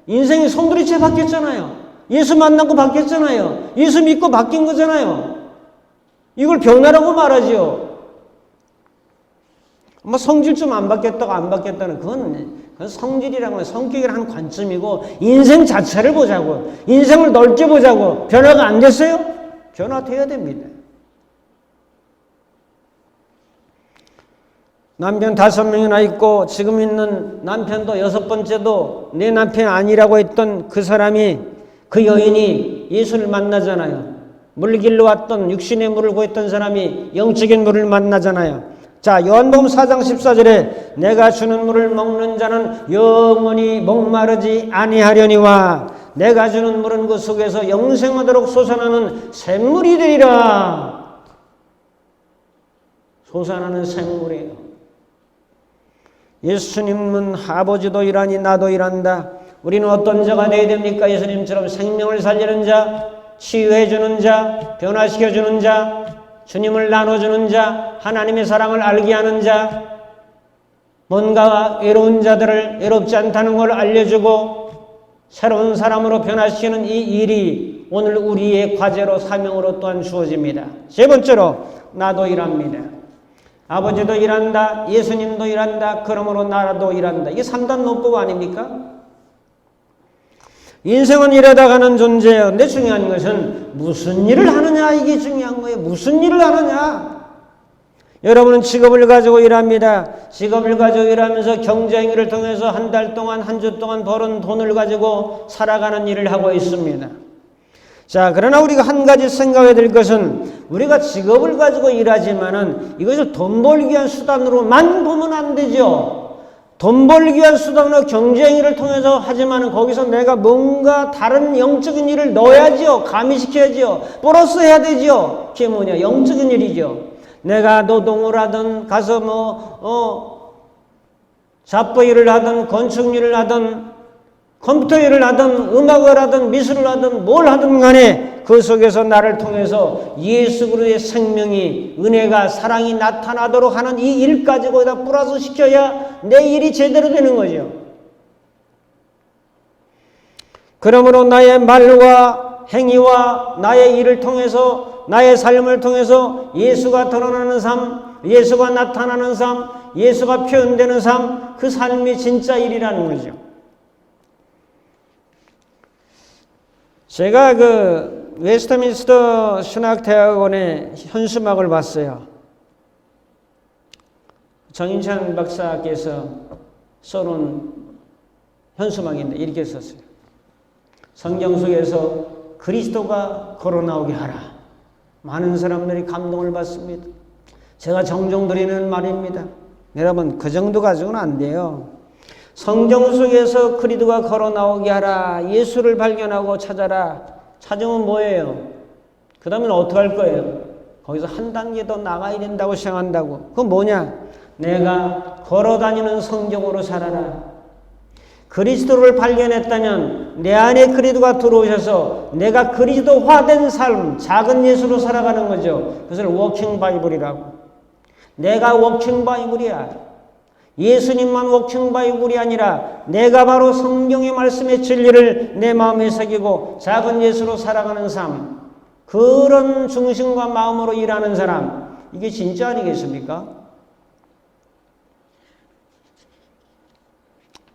인생이 송두리째 바뀌었잖아요. 예수 만나고 바뀌었잖아요. 예수 믿고 바뀐 거잖아요. 이걸 변화라고 말하죠. 뭐 성질 좀 안 바뀌었다고 안 바뀌었다는 그건 성질이라는 건 성격이라는 관점이고, 인생 자체를 보자고, 인생을 넓게 보자고. 변화가 안 됐어요? 변화돼야 됩니다. 남편 5명이나 있고 지금 있는 남편도 6번째도 내 남편 아니라고 했던 그 사람이, 그 여인이 예수를 만나잖아요. 물길로 왔던, 육신의 물을 구했던 사람이 영적인 물을 만나잖아요. 자, 요한복음 4장 14절에 내가 주는 물을 먹는 자는 영원히 목마르지 아니하려니와 내가 주는 물은 그 속에서 영생하도록 솟아나는 샘물이 되리라. 솟아나는 샘물이에요. 예수님은 아버지도 일하니 나도 일한다. 우리는 어떤 자가 되어야 됩니까? 예수님처럼 생명을 살리는 자, 치유해주는 자, 변화시켜주는 자, 주님을 나눠주는 자, 하나님의 사랑을 알게 하는 자, 뭔가 외로운 자들을 외롭지 않다는 걸 알려주고 새로운 사람으로 변화시키는 이 일이 오늘 우리의 과제로 사명으로 또한 주어집니다. 세 번째로 나도 일합니다. 아버지도 일한다. 예수님도 일한다. 그러므로 나도 일한다. 이게 3단 논법 아닙니까? 인생은 일하다 가는 존재예요. 근데 중요한 것은 무슨 일을 하느냐 이게 중요한 거예요. 무슨 일을 하느냐. 여러분은 직업을 가지고 일합니다. 직업을 가지고 일하면서 경제행위를 통해서 한 달 동안 한 주 동안 벌은 돈을 가지고 살아가는 일을 하고 있습니다. 자, 그러나 우리가 한 가지 생각해야 될 것은 우리가 직업을 가지고 일하지만은 이것을 돈 벌기 위한 수단으로만 보면 안 되죠. 돈 벌기 위한 수단으로 경제행위를 통해서 하지만은 거기서 내가 뭔가 다른 영적인 일을 넣어야죠. 가미시켜야죠. 플러스 해야 되죠. 그게 뭐냐? 영적인 일이죠. 내가 노동을 하든 가서 잡부 일을 하든 건축 일을 하든 컴퓨터 일을 하든 음악을 하든 미술을 하든 뭘 하든 간에 그 속에서 나를 통해서 예수 그리스도의 생명이 은혜가 사랑이 나타나도록 하는 이 일까지 거기다 플러스 시켜야 내 일이 제대로 되는 거죠. 그러므로 나의 말과 행위와 나의 일을 통해서 나의 삶을 통해서 예수가 드러나는 삶, 예수가 나타나는 삶, 예수가 표현되는 삶, 그 삶이 진짜 일이라는 거죠. 제가 그 웨스트민스터 신학대학원의 현수막을 봤어요. 정인찬 박사께서 써놓은 현수막인데 이렇게 썼어요. 성경 속에서 그리스도가 걸어나오게 하라. 많은 사람들이 감동을 받습니다. 제가 종종 드리는 말입니다. 여러분, 그 정도 가지고는 안 돼요. 성경 속에서 그리스도가 걸어나오게 하라. 예수를 발견하고 찾아라. 찾으면 뭐예요? 그 다음엔 어떻게 할 거예요? 거기서 한 단계 더 나가야 된다고 생각한다고. 그건 뭐냐? 내가 걸어다니는 성경으로 살아라. 그리스도를 발견했다면 내 안에 그리스도가 들어오셔서 내가 그리스도화된 삶, 작은 예수로 살아가는 거죠. 그것을 워킹 바이블이라고. 내가 워킹 바이블이야. 예수님만 워킹 바이블이 아니라 내가 바로 성경의 말씀의 진리를 내 마음에 새기고 작은 예수로 살아가는 삶, 그런 중심과 마음으로 일하는 사람, 이게 진짜 아니겠습니까?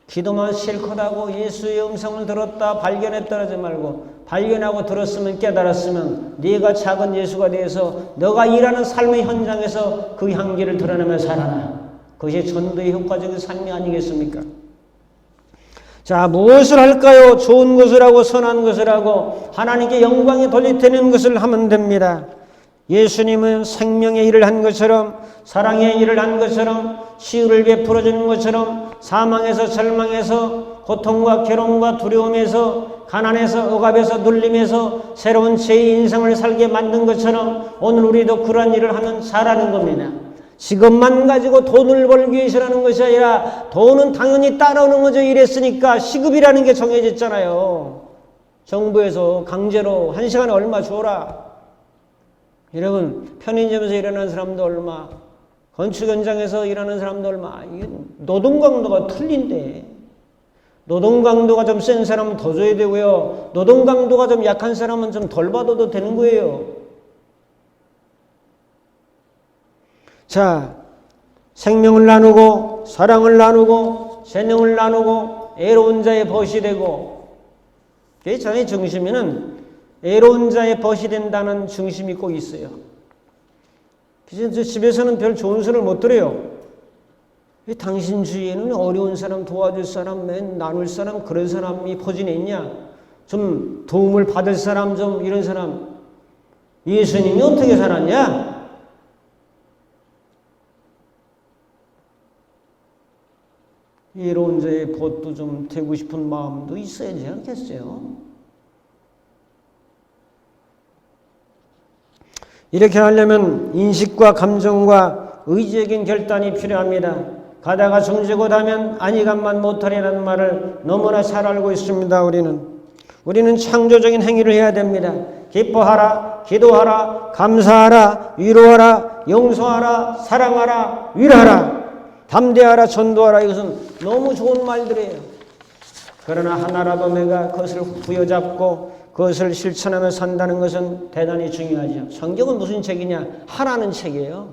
기도만 실컷 하고 예수의 음성을 들었다 발견했다 하지 말고 발견하고 들었으면 깨달았으면 네가 작은 예수가 되어서 너가 일하는 삶의 현장에서 그 향기를 드러내며 살아라. 그것이 전도의 효과적인 삶이 아니겠습니까? 자, 무엇을 할까요? 좋은 것을 하고 선한 것을 하고 하나님께 영광이 돌리되는 것을 하면 됩니다. 예수님은 생명의 일을 한 것처럼 사랑의 일을 한 것처럼 치유를 베풀어 주는 것처럼 사망에서 절망에서 고통과 괴로움과 두려움에서 가난에서 억압에서 눌림에서 새로운 제 인생을 살게 만든 것처럼 오늘 우리도 그런 일을 하면 잘하는 겁니다. 직업만 가지고 돈을 벌기 위해서라는 것이 아니라 돈은 당연히 따라오는 거죠. 이랬으니까 시급이라는 게 정해졌잖아요. 정부에서 강제로 1시간에 얼마 줘라. 여러분, 편의점에서 일하는 사람도 얼마, 건축 현장에서 일하는 사람도 얼마. 이게 노동 강도가 틀린데 노동 강도가 좀 센 사람은 더 줘야 되고요. 노동 강도가 좀 약한 사람은 좀 덜 받아도 되는 거예요. 자, 생명을 나누고 사랑을 나누고 재능을 나누고 애로운 자의 벗이 되고, 저의 중심에는 애로운 자의 벗이 된다는 중심이 꼭 있어요. 집에서는 별 좋은 소리를 못 들어요. 당신 주위에는 어려운 사람, 도와줄 사람, 나눌 사람, 그런 사람이 포진해 있냐? 좀 도움을 받을 사람, 좀 이런 사람. 예수님이 어떻게 살았냐? 애로운 자의 벗도 좀 되고 싶은 마음도 있어야지 않겠어요? 이렇게 하려면 인식과 감정과 의지적인 결단이 필요합니다. 가다가 중지고다면 아니감만 못하리라는 말을 너무나 잘 알고 있습니다. 우리는 창조적인 행위를 해야 됩니다. 기뻐하라, 기도하라, 감사하라, 위로하라, 용서하라, 사랑하라, 위로하라, 담대하라, 전도하라. 이것은 너무 좋은 말들이에요. 그러나 하나라도 내가 그것을 부여잡고 그것을 실천하며 산다는 것은 대단히 중요하죠. 성경은 무슨 책이냐? 하라는 책이에요.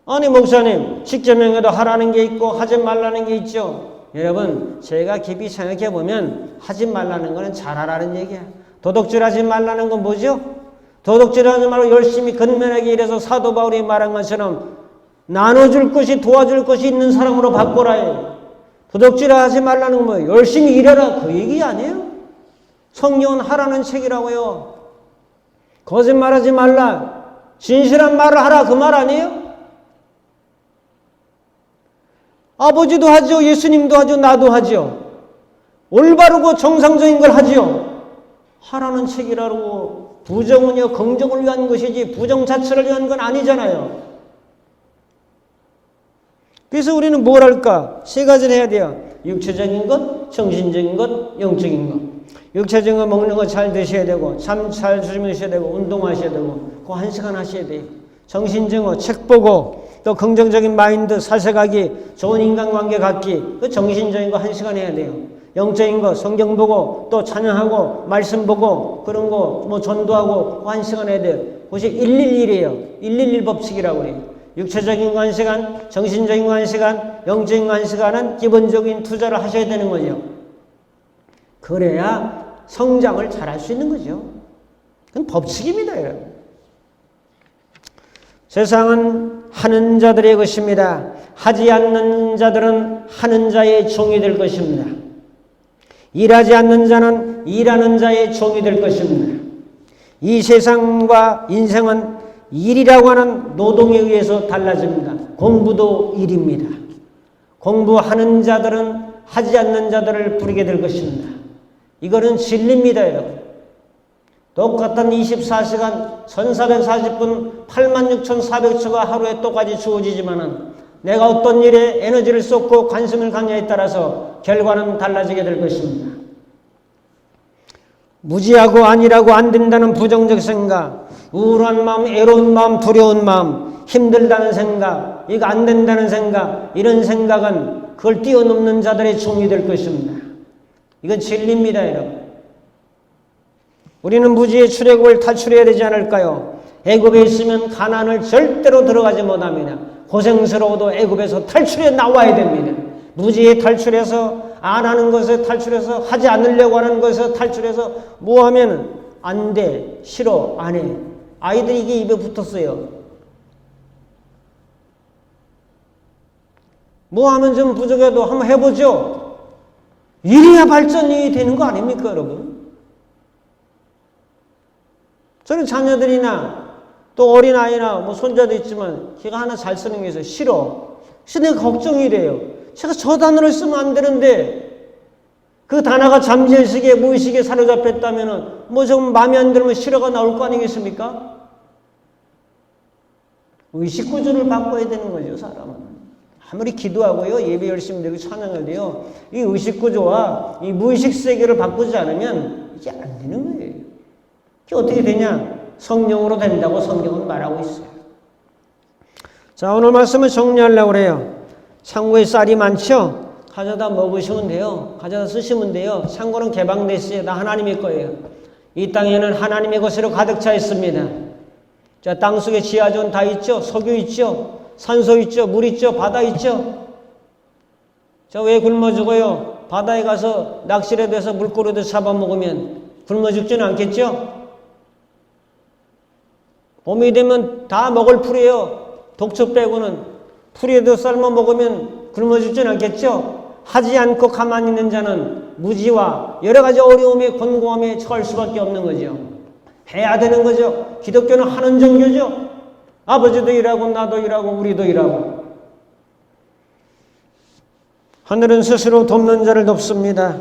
아니 목사님, 십계명에도 하라는 게 있고 하지 말라는 게 있죠. 여러분, 제가 깊이 생각해 보면 하지 말라는 거는 잘하라는 얘기야. 도둑질하지 말라는 건 뭐죠? 도둑질하지 말고 열심히 근면하게 일해서 사도 바울이 말한 것처럼 나눠줄 것이 도와줄 것이 있는 사람으로 바꿔라 해요. 도둑질하지 말라는 건 뭐예요? 열심히 일해라 그 얘기 아니에요? 성경은 하라는 책이라고요. 거짓말하지 말라, 진실한 말을 하라 그 말 아니에요? 아버지도 하죠. 예수님도 하죠. 나도 하죠. 올바르고 정상적인 걸 하죠. 하라는 책이라고. 부정은요, 긍정을 위한 것이지 부정 자체를 위한 건 아니잖아요. 그래서 우리는 뭘 할까? 세 가지를 해야 돼요. 육체적인 것, 정신적인 것, 영적인 것. 육체적인 거 먹는 거 잘 드셔야 되고, 잠 잘 주무셔야 되고, 운동하셔야 되고, 그거 1시간 하셔야 돼요. 정신적인 거, 책 보고, 또 긍정적인 마인드, 사색하기, 좋은 인간관계 갖기, 그 정신적인 거 1시간 해야 돼요. 영적인 거, 성경 보고, 또 찬양하고, 말씀 보고, 그런 거, 뭐 전도하고, 그거 1시간 해야 돼요. 그것이 111이에요. 111 법칙이라고 그래요. 육체적인 거 1시간, 정신적인 거 1시간, 영적인 거 1시간은 기본적인 투자를 하셔야 되는 거죠. 그래야 성장을 잘 할 수 있는 거죠. 그건 법칙입니다, 여러분. 세상은 하는 자들의 것입니다. 하지 않는 자들은 하는 자의 종이 될 것입니다. 일하지 않는 자는 일하는 자의 종이 될 것입니다. 이 세상과 인생은 일이라고 하는 노동에 의해서 달라집니다. 공부도 일입니다. 공부하는 자들은 하지 않는 자들을 부르게 될 것입니다. 이거는 진리입니다, 여러분. 똑같은 24시간 1440분 86,400초가 하루에 똑같이 주어지지만은 내가 어떤 일에 에너지를 쏟고 관심을 갖냐에 따라서 결과는 달라지게 될 것입니다. 무지하고 아니라고 안 된다는 부정적 생각, 우울한 마음, 애로운 마음, 두려운 마음, 힘들다는 생각, 이거 안 된다는 생각, 이런 생각은 그걸 뛰어넘는 자들의 종이 될 것입니다. 이건 진리입니다, 여러분. 우리는 무지의 출애굽을 탈출해야 되지 않을까요? 애굽에 있으면 가나안을 절대로 들어가지 못합니다. 고생스러워도 애굽에서 탈출해 나와야 됩니다. 무지에 탈출해서 안 하는 것에 탈출해서 하지 않으려고 하는 것에 탈출해서 뭐 하면 안 돼, 싫어, 안 해. 아이들이 이게 입에 붙었어요. 뭐 하면 좀 부족해도 한번 해보죠. 이래야 발전이 되는 거 아닙니까, 여러분? 저는 자녀들이나 또 어린아이나 뭐 손자도 있지만 걔가 하나 잘 쓰는 게 있어요. 싫어. 그래서 내가 걱정이 돼요. 제가 저 단어를 쓰면 안 되는데 그 단어가 잠재의식에 무의식에 사로잡혔다면 뭐 좀 마음에 안 들면 싫어가 나올 거 아니겠습니까? 의식 구조를 바꿔야 되는 거죠, 사람은. 아무리 기도하고요, 예배 열심히 드리고 찬양을 해요. 이 의식 구조와 이 무의식 세계를 바꾸지 않으면 이게 안 되는 거예요. 이게 어떻게 되냐? 성령으로 된다고 성경은 말하고 있어요. 자, 오늘 말씀을 정리하려고 그래요. 창고에 쌀이 많죠? 가져다 먹으시면 돼요. 가져다 쓰시면 돼요. 창고는 개방됐어요. 다 하나님의 거예요. 이 땅에는 하나님의 것으로 가득 차 있습니다. 자, 땅속에 지하존 다 있죠? 석유 있죠? 산소 있죠? 물 있죠? 바다 있죠? 저 왜 굶어 죽어요? 바다에 가서 낚시를 해서 물고기도 잡아먹으면 굶어 죽지는 않겠죠? 봄이 되면 다 먹을 풀이에요. 독초 빼고는. 풀에도 삶아 먹으면 굶어 죽지는 않겠죠? 하지 않고 가만히 있는 자는 무지와 여러 가지 어려움에 곤고함에 처할 수밖에 없는 거죠. 해야 되는 거죠. 기독교는 하는 종교죠. 아버지도 일하고 나도 일하고 우리도 일하고. 하늘은 스스로 돕는 자를 돕습니다.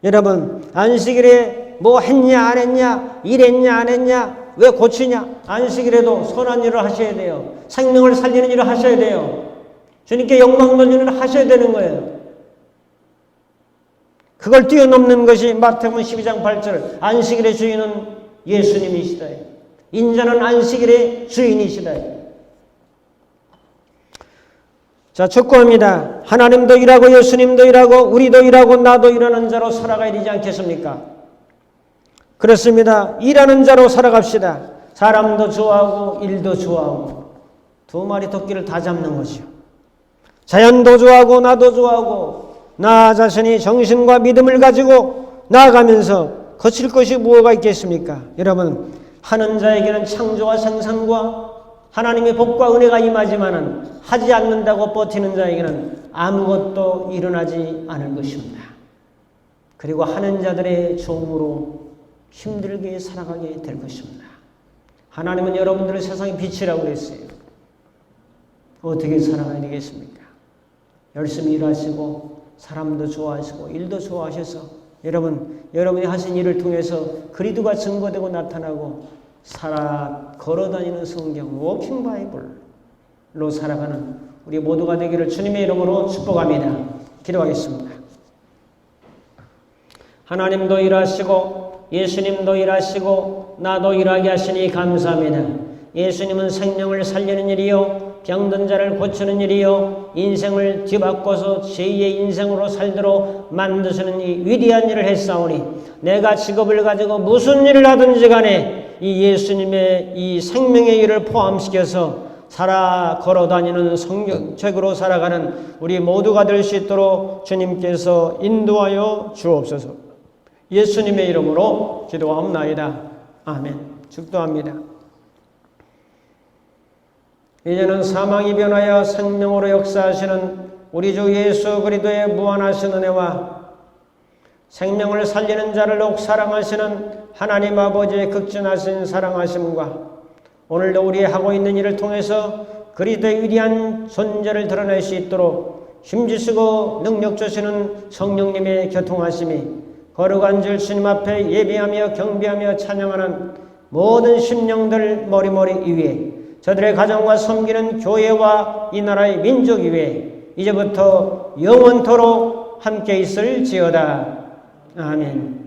여러분, 안식일에 뭐 했냐 안 했냐, 일했냐 안 했냐, 왜 고치냐? 안식일에도 선한 일을 하셔야 돼요. 생명을 살리는 일을 하셔야 돼요. 주님께 영광 돌리는 일을 하셔야 되는 거예요. 그걸 뛰어넘는 것이 마태복음 12장 8절 안식일의 주인은 예수님이시다. 인자는 안식일의 주인이시다. 자, 촉구합니다. 하나님도 일하고 예수님도 일하고 우리도 일하고 나도 일하는 자로 살아가야 되지 않겠습니까? 그렇습니다. 일하는 자로 살아갑시다. 사람도 좋아하고 일도 좋아하고 두 마리 토끼를 다 잡는 것이요. 자연도 좋아하고 나도 좋아하고 나 자신이 정신과 믿음을 가지고 나아가면서 거칠 것이 무엇가 있겠습니까? 여러분, 하는 자에게는 창조와 생산과 하나님의 복과 은혜가 임하지만은 하지 않는다고 버티는 자에게는 아무것도 일어나지 않을 것입니다. 그리고 하는 자들의 종으로 힘들게 살아가게 될 것입니다. 하나님은 여러분들의 세상의 빛이라고 그랬어요. 어떻게 살아가야 되겠습니까? 열심히 일하시고 사람도 좋아하시고 일도 좋아하셔서 여러분이 하신 일을 통해서 그리스도가 증거되고 나타나고 걸어다니는 성경, 워킹 바이블로 살아가는 우리 모두가 되기를 주님의 이름으로 축복합니다. 기도하겠습니다. 하나님도 일하시고 예수님도 일하시고 나도 일하게 하시니 감사합니다. 예수님은 생명을 살리는 일이요 병든 자를 고치는 일이요 인생을 뒤바꿔서 제2의 인생으로 살도록 만드시는 이 위대한 일을 했사오니 내가 직업을 가지고 무슨 일을 하든지 간에 이 예수님의 이 생명의 일을 포함시켜서 걸어다니는 성경책으로 살아가는 우리 모두가 될 수 있도록 주님께서 인도하여 주옵소서. 예수님의 이름으로 기도하옵나이다. 아멘. 축도합니다. 이제는 사망이 변하여 생명으로 역사하시는 우리 주 예수 그리스도의 무한하신 은혜와 생명을 살리는 자를 더욱 사랑하시는 하나님 아버지의 극진하신 사랑하심과 오늘도 우리 하고 있는 일을 통해서 그리스도의 위대한 존재를 드러낼 수 있도록 힘주시고 능력 주시는 성령님의 교통하심이 거룩한 줄 주님 앞에 예배하며 경배하며 찬양하는 모든 심령들 머리머리 위에 저들의 가정과 섬기는 교회와 이 나라의 민족 위에 이제부터 영원토록 함께 있을지어다. 아멘.